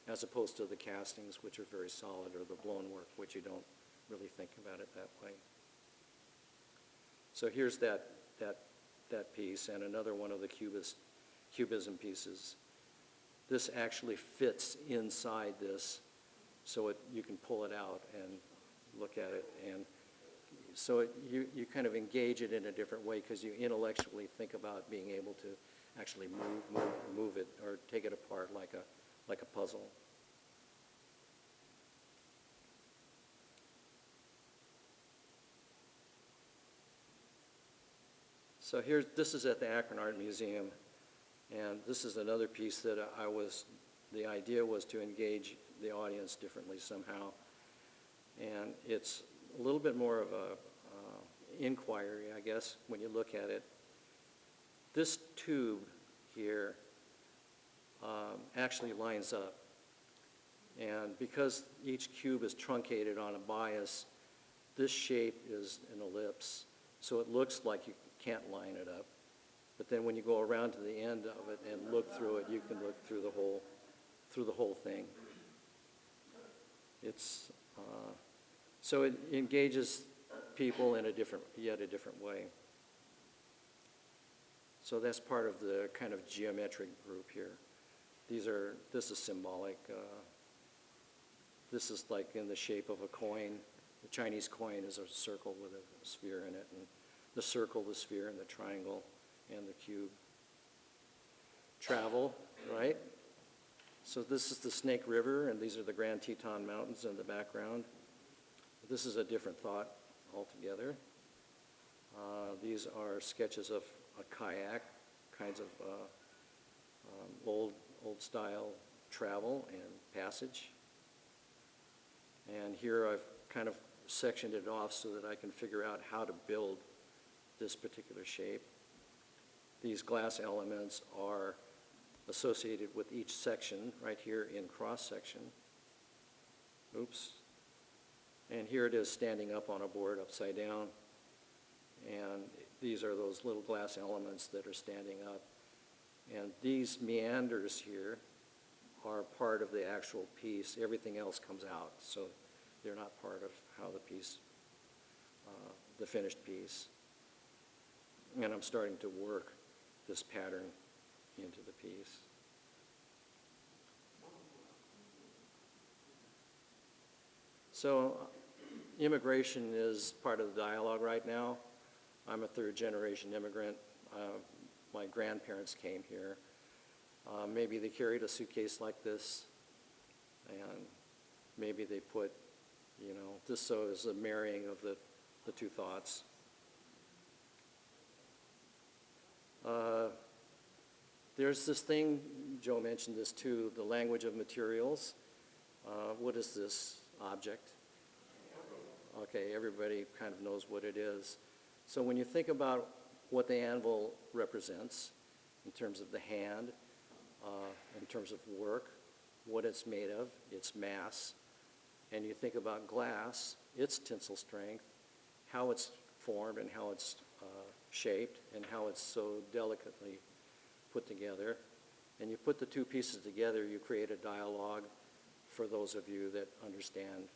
as opposed to the castings, which are very solid, or the blown work, which you don't really think about it that way. So here's that piece, and another one of the cubism pieces. This actually fits inside this, so you can pull it out and look at it. And so you kind of engage it in a different way because you intellectually think about being able to actually move it or take it apart like a puzzle. So this is at the Akron Art Museum, and this is another piece that the idea was to engage the audience differently somehow. And it's a little bit more of a inquiry, I guess, when you look at it. This tube here actually lines up. And because each cube is truncated on a bias, this shape is an ellipse. So it looks like you can't line it up. But then when you go around to the end of it and look through it, you can look through the whole thing. It's so it engages people in yet a different way. So that's part of the kind of geometric group here. This is symbolic. This is like in the shape of a coin. The Chinese coin is a circle with a sphere in it, and the circle, the sphere, and the triangle, and the cube. Travel, right? So this is the Snake River, and these are the Grand Teton Mountains in the background. This is a different thought altogether. These are sketches of a kayak, kinds of old style travel and passage. And here I've kind of sectioned it off so that I can figure out how to build this particular shape. These glass elements are associated with each section right here in cross section. Oops. And here it is standing up on a board upside down. And these are those little glass elements that are standing up. And these meanders here are part of the actual piece. Everything else comes out, so they're not part of how the piece, the finished piece. And I'm starting to work this pattern into the piece. So immigration is part of the dialogue right now. I'm a third-generation immigrant. My grandparents came here. Maybe they carried a suitcase like this, and maybe they put, this so is a marrying of the two thoughts. There's this thing, Joe mentioned this too, the language of materials. What is this object? Okay, everybody kind of knows what it is. So when you think about what the anvil represents in terms of the hand, in terms of work, what it's made of, its mass, and you think about glass, its tensile strength, how it's formed and how it's shaped and how it's so delicately put together, and you put the two pieces together, you create a dialogue for those of you that understand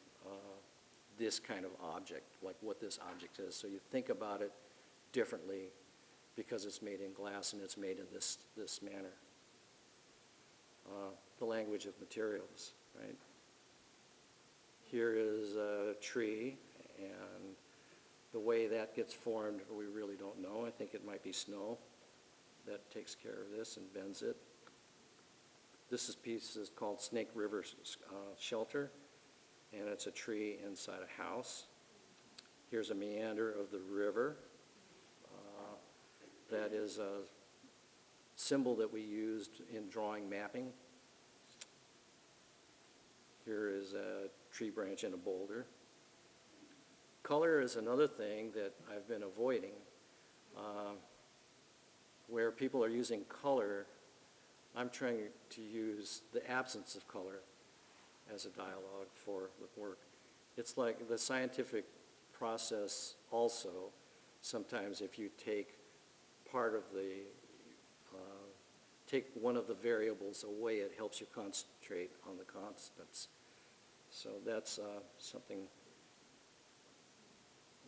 this kind of object, like what this object is. So you think about it differently because it's made in glass and it's made in this manner. The language of materials, right? Here is a tree, and the way that gets formed, we really don't know. I think it might be snow that takes care of this and bends it. This piece is called Snake River Shelter, and it's a tree inside a house. Here's a meander of the river. That is a symbol that we used in drawing mapping. Here is a tree branch and a boulder. Color is another thing that I've been avoiding. Where people are using color, I'm trying to use the absence of color as a dialogue for the work. It's like the scientific process also, sometimes if you take part of the, take one of the variables away, it helps you concentrate on the constants. So that's something,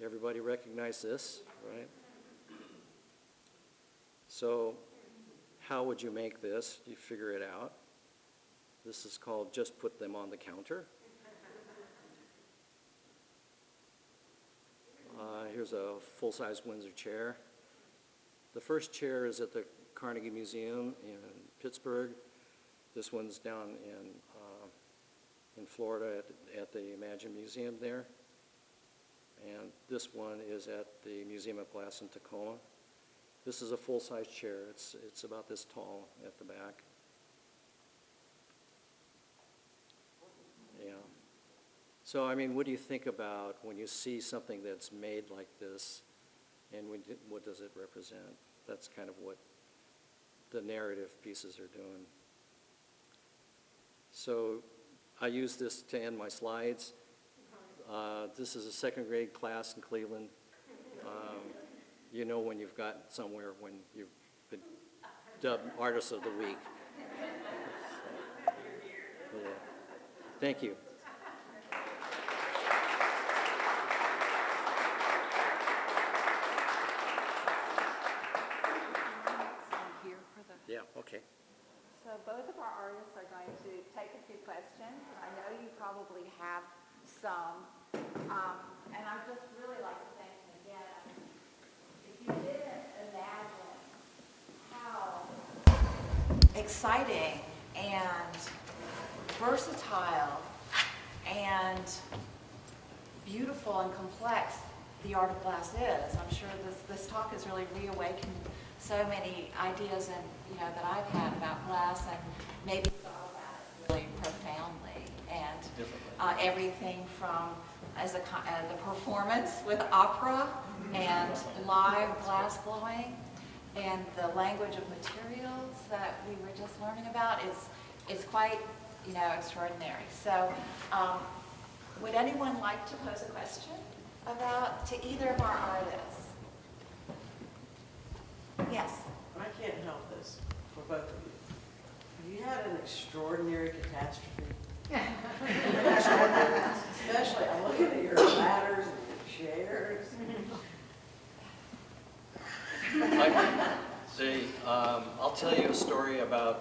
everybody recognize this, right? So how would you make this? You figure it out. This is called just put them on the counter. Here's a full-size Windsor chair. The first chair is at the Carnegie Museum in Pittsburgh. This one's down in Florida at the Imagine Museum there. And this one is at the Museum of Glass in Tacoma. This is a full-size chair. It's about this tall at the back. Yeah. So, I mean, what do you think about when you see something that's made like this, and what does it represent? That's kind of what the narrative pieces are doing. So, I use this to end my slides. This is a second grade class in Cleveland. You know when you've got somewhere when you've been dubbed Artist of the Week. So, yeah. Thank you. Here for the. Yeah, okay. So both of our artists are going to take a few questions. I know you probably have some. And I'd just really like to thank you again. If you didn't imagine how exciting and versatile and beautiful and complex the art of glass is, I'm sure this talk has really reawakened so many ideas and that I've had about glass, and maybe thought about it really profoundly, and everything from the performance with opera and live glass blowing and the language of materials that we were just learning about is quite extraordinary. So would anyone like to pose a question to either of our artists? Yes. I can't help this for both of you. Have you had an extraordinary catastrophe? Especially, I'm looking at your ladders and your chairs. I'll tell you a story about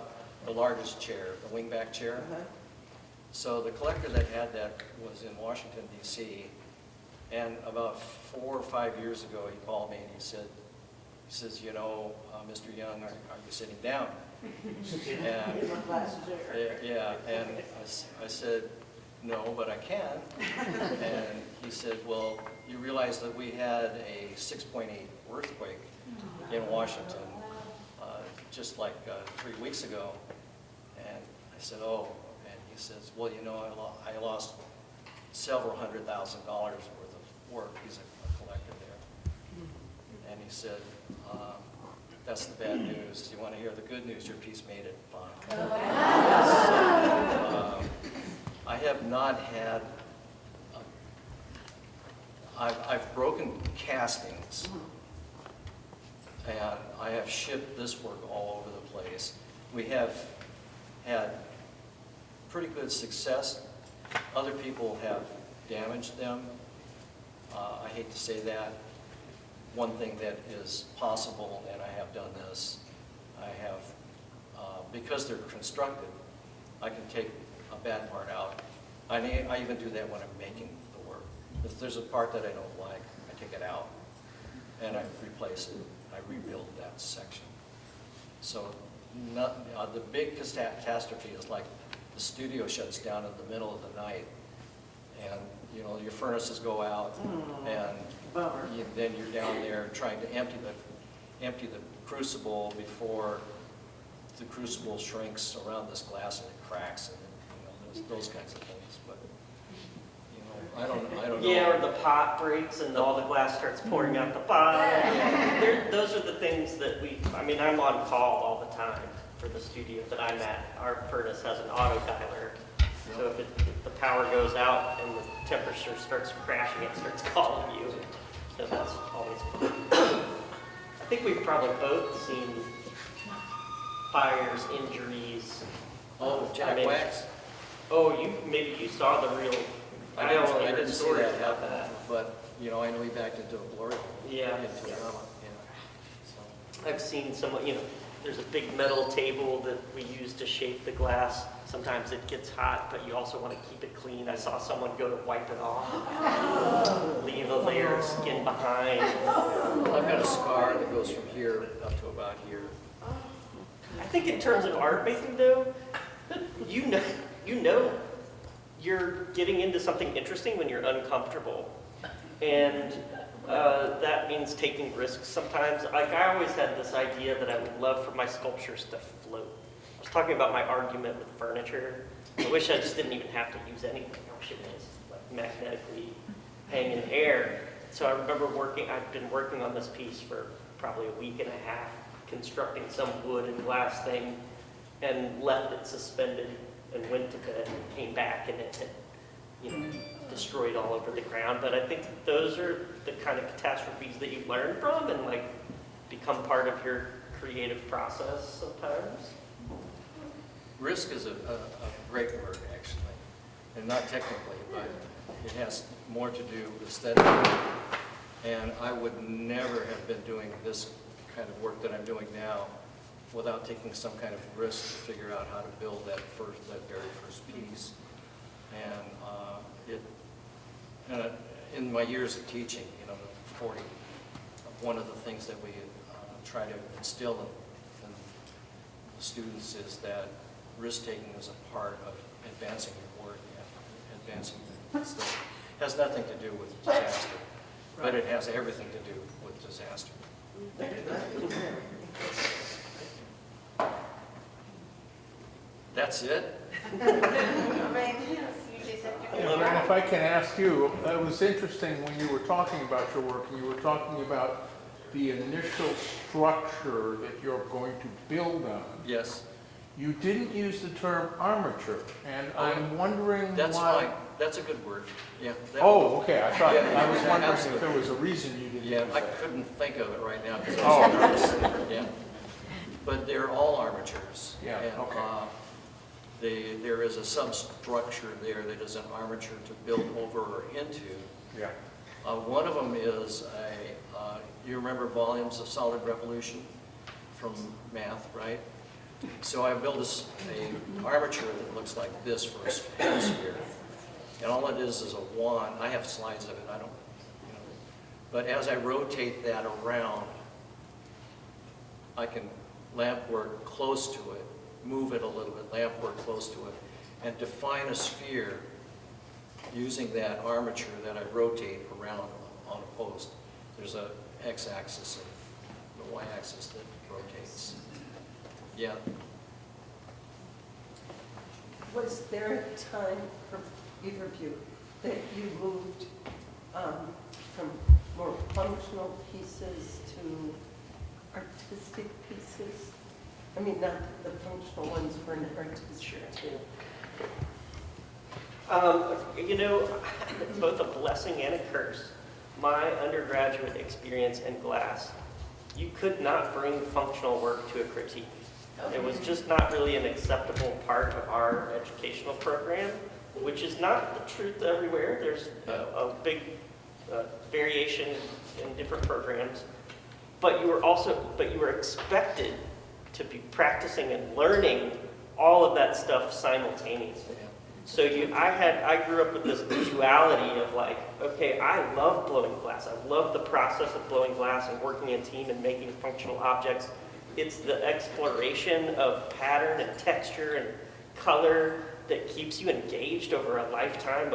the largest chair, the wingback chair. So the collector that had that was in Washington, D.C., and about 4 or 5 years ago, he called me and he says, Mr. Young, are you sitting down? And, yeah, and I said, no, but I can. And he said, well, you realize that we had a 6.8 earthquake in Washington just like 3 weeks ago. And I said, oh, and he says, well, I lost several $100,000 worth of work. He's a collector there. and he said, that's the bad news. You want to hear the good news? Your piece made it fine. I have not had, I've broken castings, and I have shipped this work all over the place. We have had pretty good success. Other people have damaged them. I hate to say that. One thing that is possible, and I have done this, I have, because they're constructed, I can take a bad part out. I even do that when I'm making the work. If there's a part that I don't like, I take it out, and I replace it. I rebuild that section. So the big catastrophe is like the studio shuts down in the middle of the night, and you know your furnaces go out, and then you're down there trying to empty the crucible before the crucible shrinks around this glass and it cracks, and you know those kinds of things. But you know, I don't know. Yeah, or the pot breaks and all the glass starts pouring out the pot. Those are the things that I mean, I'm on call all the time for the studio that I'm at. Our furnace has an auto dialer. So if the power goes out and the temperature starts crashing, it starts calling you. So that's always fun. I think we've probably both seen fires, injuries. Oh, Jack Wax? Oh, maybe you saw the real. I only heard didn't see stories that about happen, but you know, I know he backed into a glory. Yeah. Into Yeah. a drama. Yeah. So. I've seen someone, there's a big metal table that we use to shape the glass. Sometimes it gets hot, but you also want to keep it clean. I saw someone go to wipe it off, leave a layer of skin behind. I've got a scar that goes from here up to about here. I think in terms of art making though, you know you're getting into something interesting when you're uncomfortable. And that means taking risks sometimes. Like I always had this idea that I would love for my sculptures to float. I was talking about my argument with furniture. I wish I just didn't even have to use anything. I wish it was like magnetically hang in air. So I remember I've been working on this piece for probably a week and a half, constructing some wood and glass thing, and left it suspended and went to bed and came back and it had, destroyed all over the ground. But I think those are the kind of catastrophes that you learn from and like become part of your creative process sometimes. Risk is a great word, actually, and not technically, but it has more to do with aesthetically. And I would never have been doing this kind of work that I'm doing now without taking some kind of risk to figure out how to build that very first piece. And in my years of teaching, 40, one of the things that we try to instill in the students is that risk-taking is a part of advancing your work and advancing the study. It has nothing to do with disaster, but it has everything to do with disaster. That's it? And if I can ask you, it was interesting when you were talking about your work, and you were talking about the initial structure that you're going to build on. Yes. You didn't use the term armature, and I'm wondering why. That's fine. That's a good word. Yeah. Oh, okay. I thought, Yeah, I was wondering if absolutely. there was a reason you didn't Yeah, use I that. couldn't think of it right now because I Oh. was so nervous. Yeah. But they're all armatures. Yeah, And, okay. there is a substructure there that is an armature to build over or into. Yeah. One of them is you remember volumes of solid revolution from math, right? So I built a armature that looks like this for a sphere. And all it is a wand. I have slides of it. I don't, But as I rotate that around, I can lamp work close to it, move it a little bit, lamp work close to it, and define a sphere using that armature that I rotate around on a post. There's a x-axis and the y-axis that rotates. Yeah. Was there a time for either of you that you moved from more functional pieces to artistic pieces? I mean, not the functional ones for an artistic too. You know, it's both a blessing and a curse. My undergraduate experience in glass, you could not bring functional work to a critique. It was just not really an acceptable part of our educational program, which is not the truth everywhere. There's a big variation in different programs. But you were expected to be practicing and learning all of that stuff simultaneously. So I grew up with this duality of like, okay, I love blowing glass. I love the process of blowing glass and working in team and making functional objects. It's the exploration of pattern and texture and color that keeps you engaged over a lifetime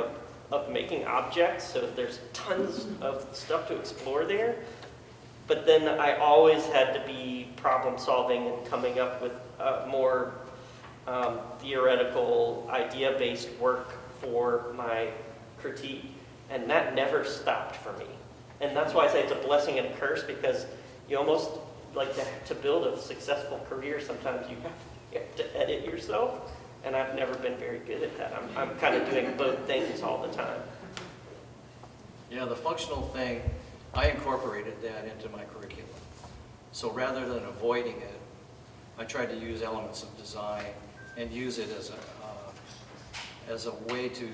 of making objects. So there's tons of stuff to explore there. But then I always had to be problem solving and coming up with more theoretical, idea-based work for my critique, and that never stopped for me. And that's why I say it's a blessing and a curse, because you almost, like to build a successful career, sometimes you have to edit yourself, and I've never been very good at that. I'm kind of doing both things all the time. Yeah, the functional thing, I incorporated that into my curriculum. So rather than avoiding it, I tried to use elements of design and use it as a way to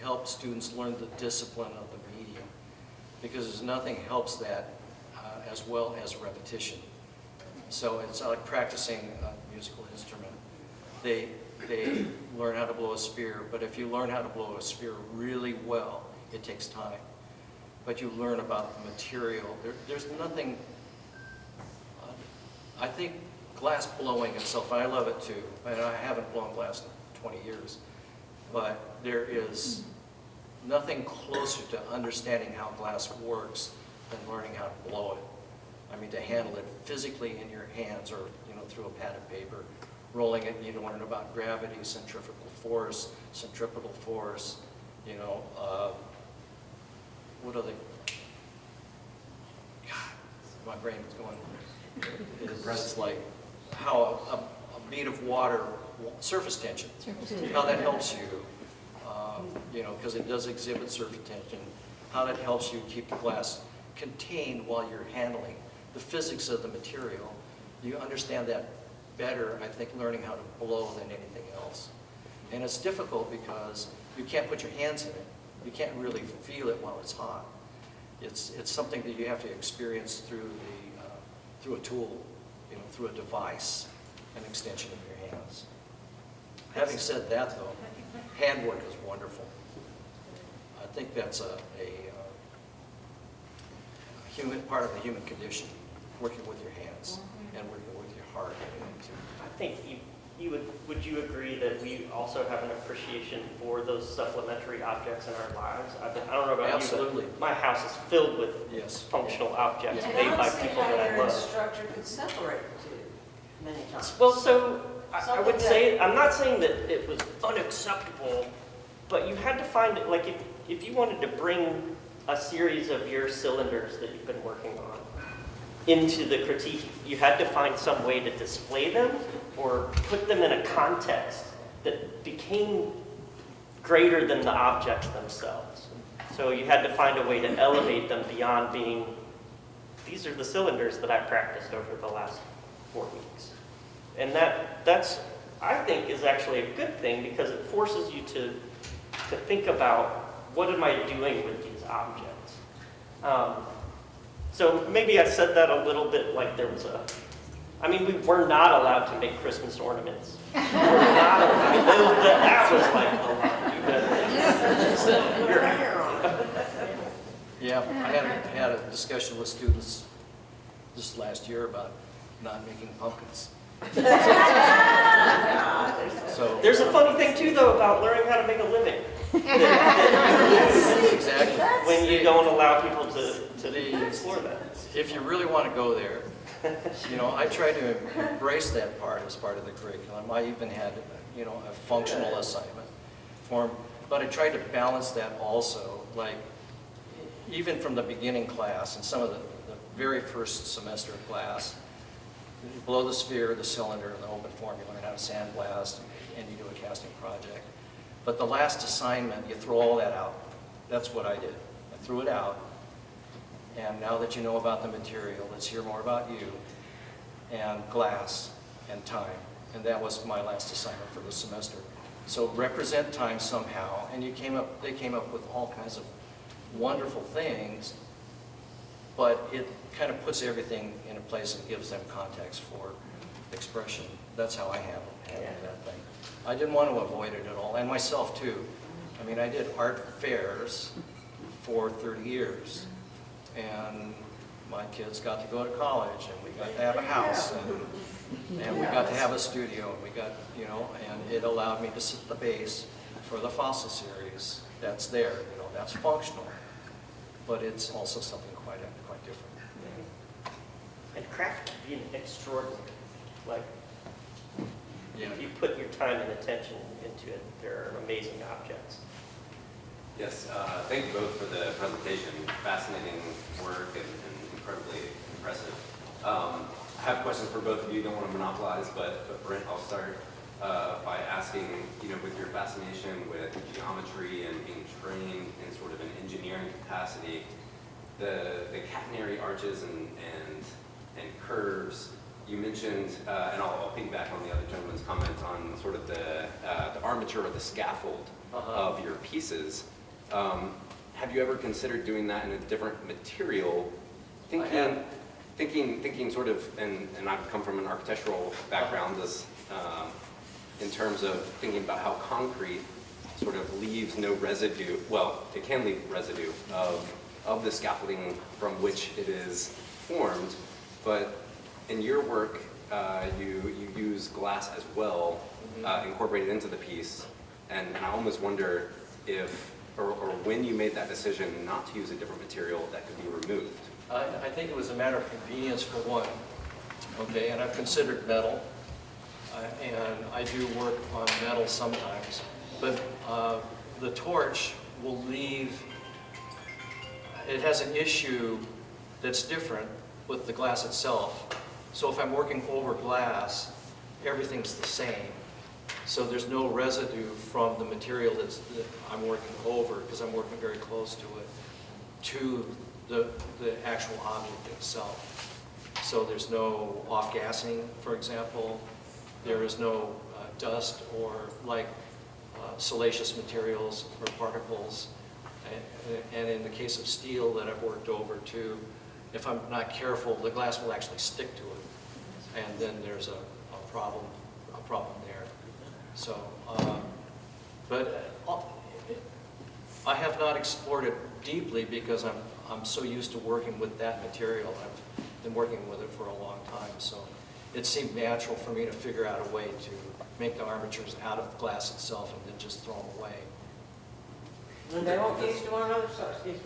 help students learn the discipline of the medium, because nothing helps that as well as repetition. So it's like practicing a musical instrument. They learn how to blow a sphere, but if you learn how to blow a sphere really well, it takes time. But you learn about the material. There's nothing, I think glass blowing itself, and I love it too, and I haven't blown glass in 20 years, but there is nothing closer to understanding how glass works than learning how to blow it. I mean, to handle it physically in your hands or, you know, through a pad of paper, rolling it, you learn about gravity, centrifugal force, you know, what are they? God, my brain is going. It's like how a bead of water, surface tension, how that helps you, you know, because it does exhibit surface tension, how that helps you keep the glass contained while you're handling the physics of the material. You understand that better, I think, learning how to blow than anything else. And it's difficult because you can't put your hands in it. You can't really feel it while it's hot. It's something that you have to experience through a tool, you know, through a device, an extension of your hands. Having said that, though, handwork is wonderful. I think that's a human part of the human condition, working with your hands and working with your heart. I think would you agree that we also have an appreciation for those supplementary objects in our lives? I don't know about Absolutely. you, but my house is filled with functional objects made by people that I Your love. instructor could separate the two many times. Well, so I would Something say, I'm not saying that it was unacceptable, but you had to find it, like if you wanted to bring a series of your cylinders that you've been working on into the critique, you had to find some way to display them or put them in a context that became greater than the objects themselves. So you had to find a way to elevate them beyond being, these are the cylinders that I practiced over the last 4 weeks. And that's, I think, is actually a good thing, because it forces you to think about, what am I doing with these objects? So maybe I said that a little bit like there was we were not allowed to make Christmas ornaments. We were not allowed. That was like a lot. Yeah, I had a discussion with students this last year about not making pumpkins. So There's a funny thing too, though, about learning how to make a living. exactly. When you don't allow people to explore that. If you really want to go there, you know, I try to embrace that part as part of the curriculum. I even had, you know, a functional assignment form, but I tried to balance that also. Like, even from the beginning class, and some of the very first semester of class, you blow the sphere, the cylinder, and the open form, you learn how to sandblast, and you do a casting project. But the last assignment, you throw all that out. That's what I did. I threw it out. And now that you know about the material, let's hear more about you, and glass, and time. And that was my last assignment for the semester. So represent time somehow, and they came up with all kinds of wonderful things, but it kind of puts everything in a place and gives them context for expression. That's how I handled that thing. I didn't want to avoid it at all, and myself too. I mean, I did art fairs for 30 years, and my kids got to go to college, and we got to have a house, and we got to have a studio, and we got, you know, and it allowed me to set the base for the fossil series. That's there, you know, that's functional, but it's also something quite different. And craft can be extraordinary. Like, Yeah. if you put your time and attention into it, there are amazing objects. Yes, thank you both for the presentation. Fascinating work and incredibly impressive. I have questions for both of you. Don't want to monopolize, but Brent, I'll start by asking, you know, with your fascination with geometry and being trained in sort of an engineering capacity, the catenary arches and curves. You mentioned, and I'll piggyback on the other gentleman's comment on sort of the armature or the scaffold of your pieces. Have you ever considered doing that in a different material? Thinking sort of, and I've come from an architectural background, as in terms of thinking about how concrete sort of leaves no residue. Well, it can leave residue of the scaffolding from which it is formed, but in your work, you use glass as well, incorporated into the piece, and I almost wonder if, or when you made that decision not to use a different material that could be removed. I think it was a matter of convenience for one, okay, and I've considered metal, and I do work on metal sometimes, but the torch will leave, it has an issue that's different with the glass itself. So if I'm working over glass, everything's the same. So there's no residue from the material that I'm working over, because I'm working very close to it, to the actual object itself. So there's no off-gassing, for example. There is no dust or like salacious materials or particles. And in the case of steel that I've worked over too, if I'm not careful, the glass will actually stick to it. And then there's a problem there. So, but I have not explored it deeply because I'm so used to working with that material. I've been working with it for a long time, so it seemed natural for me to figure out a way to make the armatures out of glass itself and then just throw them away. And they don't fuse to one another, so, excuse me.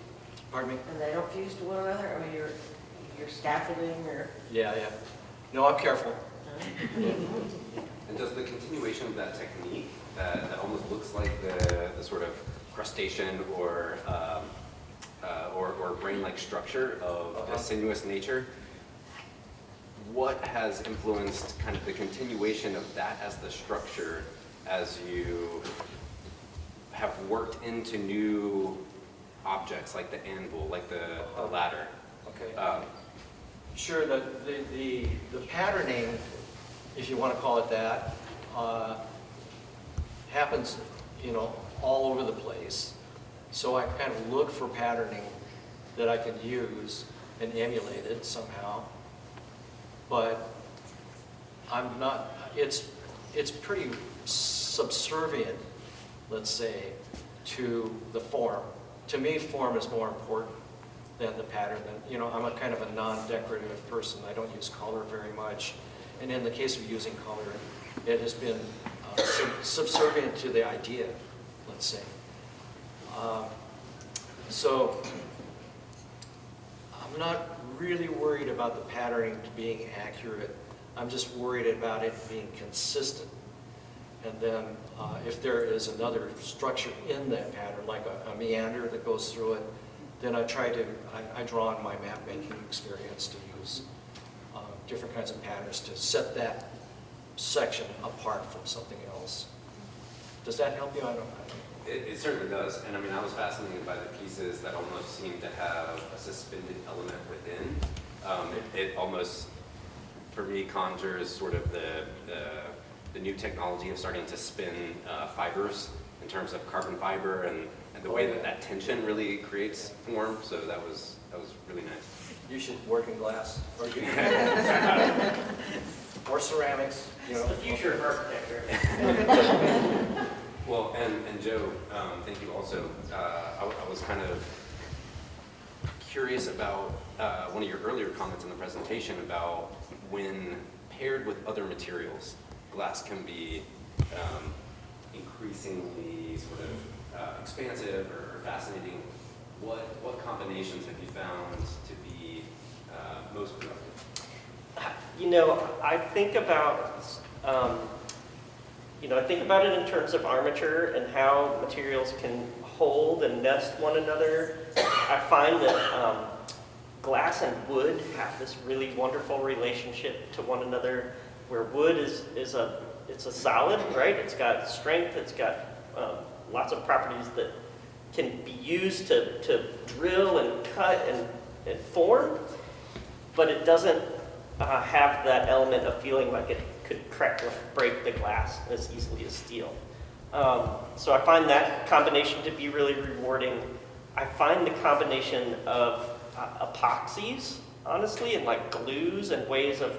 Pardon me? And they don't fuse to one another? I mean, you're scaffolding or? Yeah. No, I'm careful. And does the continuation of that technique that almost looks like the sort of crustacean or brain-like structure of the sinuous nature, what has influenced kind of the continuation of that as the structure as you have worked into new objects like the anvil, like the ladder? Okay. Sure, the patterning, if you want to call it that, happens, you know, all over the place. So I kind of look for patterning that I can use and emulate it somehow. But I'm not, it's pretty subservient, let's say, to the form. To me, form is more important than the pattern. You know, I'm a kind of a non-decorative person. I don't use color very much. And in the case of using color, it has been subservient to the idea, let's say. So I'm not really worried about the patterning being accurate. I'm just worried about it being consistent. And then if there is another structure in that pattern, like a meander that goes through it, then I draw on my map making experience to use different kinds of patterns to set that section apart from something else. Does that help you? I don't know. It certainly does, and I mean, I was fascinated by the pieces that almost seem to have a suspended element within. It almost, for me, conjures sort of the new technology of starting to spin fibers in terms of carbon fiber and the way that tension really creates form. So that was really nice. You should work in glass or, or ceramics. You know. It's the future of architecture. Well, and Joe, thank you also. I was kind of curious about one of your earlier comments in the presentation about when paired with other materials, glass can be increasingly sort of expansive or fascinating. What combinations have you found to be most productive? You know, I think about it in terms of armature and how materials can hold and nest one another. I find that glass and wood have this really wonderful relationship to one another, where wood is a solid, right? It's got strength, it's got lots of properties that can be used to drill and cut and form, but it doesn't have that element of feeling like it could crack or break the glass as easily as steel. So I find that combination to be really rewarding. I find the combination of epoxies, honestly, and like glues and ways of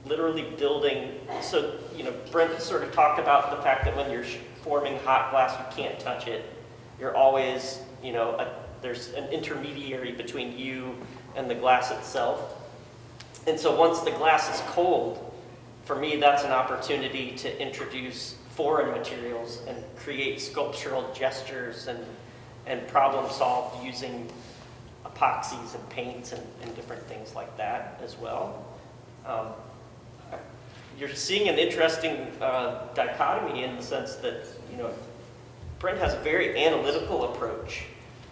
literally building. So, you know, Brent sort of talked about the fact that when you're forming hot glass, you can't touch it. You're always, you know, there's an intermediary between you and the glass itself. And so once the glass is cold, for me, that's an opportunity to introduce foreign materials and create sculptural gestures and problem solve using epoxies and paints and different things like that as well. You're seeing an interesting dichotomy in the sense that, you know, Brent has a very analytical approach.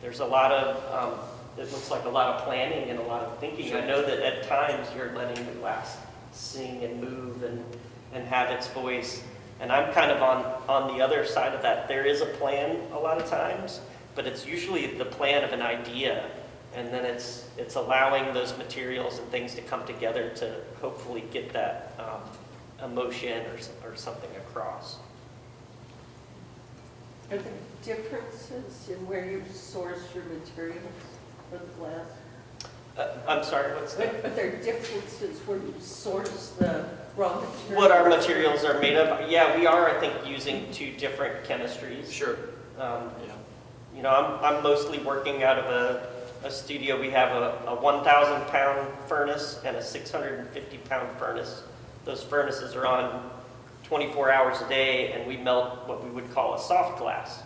There's a lot of, it looks like a lot of planning and a lot of thinking. I know that at times you're letting the glass sing and move and have its voice. And I'm kind of on the other side of that. There is a plan a lot of times, but it's usually the plan of an idea. And then it's allowing those materials and things to come together to hopefully get that emotion or something across. Are there differences in where you source your materials for the glass? I'm sorry, what's that? Are there differences where you source the raw materials? What our materials are made of? Yeah, we are, I think, using 2 different chemistries. Sure. Yeah. Yeah. You know, I'm mostly working out of a studio. We have a 1,000-pound furnace and a 650-pound furnace. Those furnaces are on 24 hours a day, and we melt what we would call a soft glass.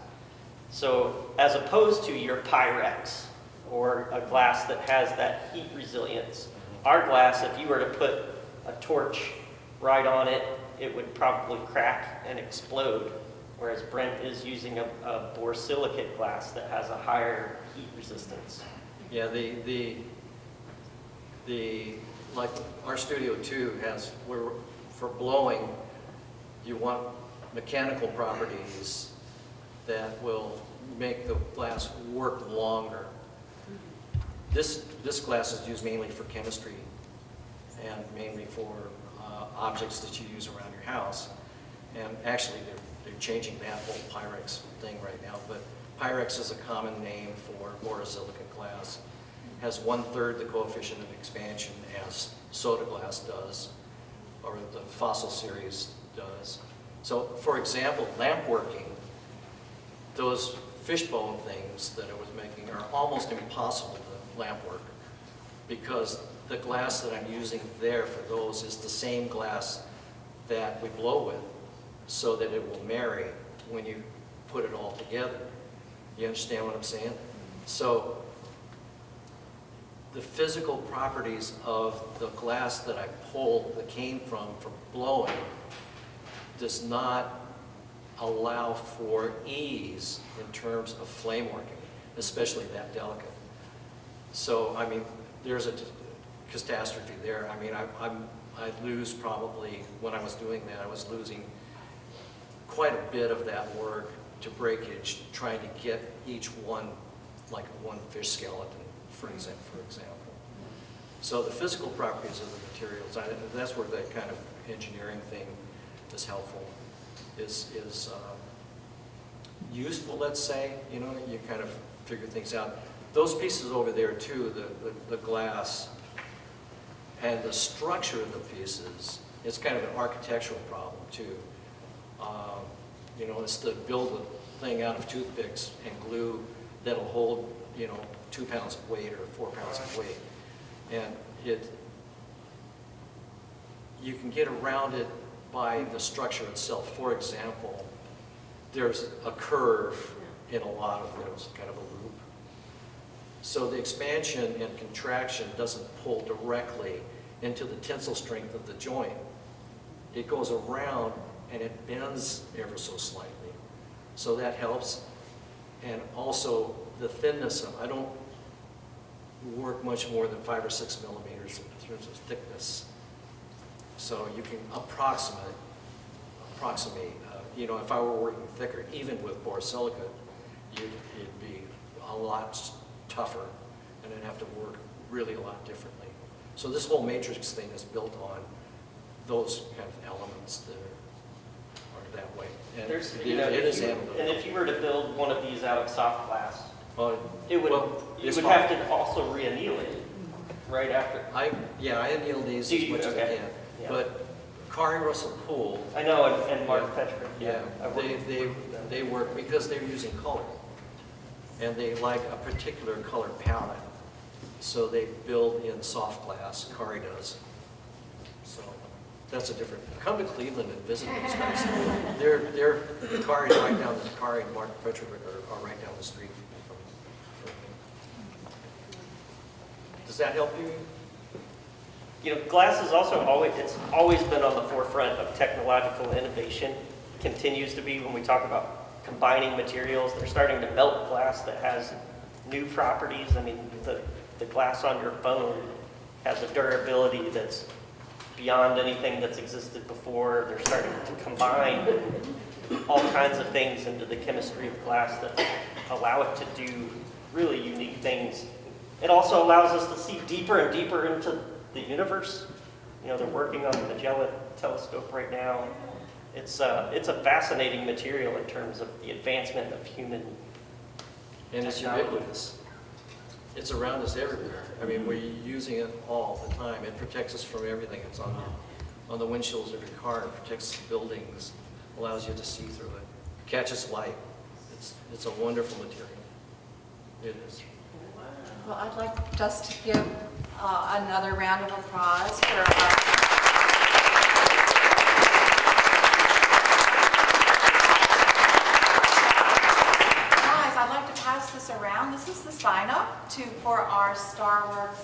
So as opposed to your Pyrex or a glass that has that heat resilience, our glass, if you were to put a torch right on it, it would probably crack and explode, whereas Brent is using a borosilicate glass that has a higher heat resistance. Yeah, like our studio too has, for blowing, you want mechanical properties that will make the glass work longer. This glass is used mainly for chemistry and mainly for objects that you use around your house. And actually, they're changing that whole Pyrex thing right now. But Pyrex is a common name for borosilicate glass. Has 1/3 the coefficient of expansion as soda glass does, or the fossil series does. So, for example, lamp working, those fishbone things that I was making are almost impossible to lamp work because the glass that I'm using there for those is the same glass that we blow with, so that it will marry when you put it all together. You understand what I'm saying? So the physical properties of the glass that I pulled that came from blowing does not allow for ease in terms of flame working, especially that delicate. So, I mean, there's a catastrophe there. I mean, I'd lose probably, when I was doing that, I was losing quite a bit of that work to breakage, trying to get each one, like one fish skeleton, for example. So the physical properties of the materials, that's where that kind of engineering thing is helpful, is useful, let's say, you know, you kind of figure things out. Those pieces over there too, the glass and the structure of the pieces, it's kind of an architectural problem too. You know, it's to build a thing out of toothpicks and glue that'll hold, you know, 2 pounds of weight or 4 pounds of weight. And you can get around it by the structure itself. For example, there's a curve in a lot of those, kind of a loop. So the expansion and contraction doesn't pull directly into the tensile strength of the joint. It goes around and it bends ever so slightly. So that helps. And also the thinness of, I don't work much more than 5 or 6 millimeters in terms of thickness. So you can approximate, you know, if I were working thicker, even with borosilicate, it'd be a lot tougher and I'd have to work really a lot differently. So this whole matrix thing is built on those kind of elements that are that way. And There's, it you know, is and analytical. if you were to build one of these out of soft glass, you it's would have to also re-anneal it right after. I anneal these Do as you? much as I Okay. can. Yeah. But Kari Russell Poole, I know, and Mark Petrick. they work because they're using color. And they like a particular color palette. So they build in soft glass, Kari does. So that's a different, come to Cleveland and visit these guys. Kari's right down, Kari and Mark Petrick are right down the street from me. Does that help you? You know, glass is also it's always been on the forefront of technological innovation, continues to be when we talk about combining materials. They're starting to melt glass that has new properties. I mean, the glass on your phone has a durability that's beyond anything that's existed before. They're starting to combine all kinds of things into the chemistry of glass that allow it to do really unique things. It also allows us to see deeper and deeper into the universe. You know, they're working on the Magellan telescope right now. It's a fascinating material in terms of the advancement of human And it's technology. ubiquitous. It's around us everywhere. I mean, we're using it all the time. It protects us from everything. It's on the windshields of your car. It protects buildings, allows you to see through it, catches light. It's a wonderful material. It is. Well, I'd like just to give another round of applause for our... Guys, I'd like to pass this around. This is the sign-up for our Star Wars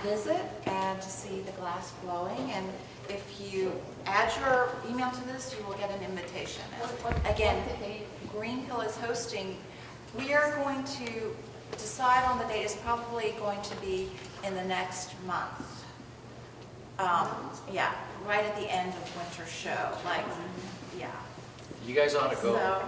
visit and to see the glass blowing. And if you add your email to this, you will get an invitation. And again, Greenhill is hosting. We are going to decide on the date. It's probably going to be in the next month. Yeah, right at the end of winter show, like, yeah. You guys ought to go. So,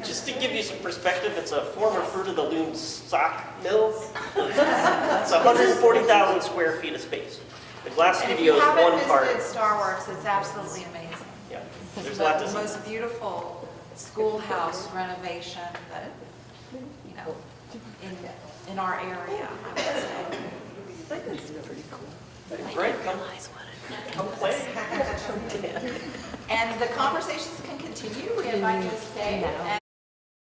Just to give you some perspective, it's a former Fruit of the Loom sock mill. It's 140,000 square feet of space. The glass and if studio you is haven't one part. visited Star Wars, it's absolutely amazing. Yeah, It's there's a lot to the see. most beautiful schoolhouse renovation that, you know, in our area, I would say. Great, come play. And the conversations can continue. We invite you to stay. And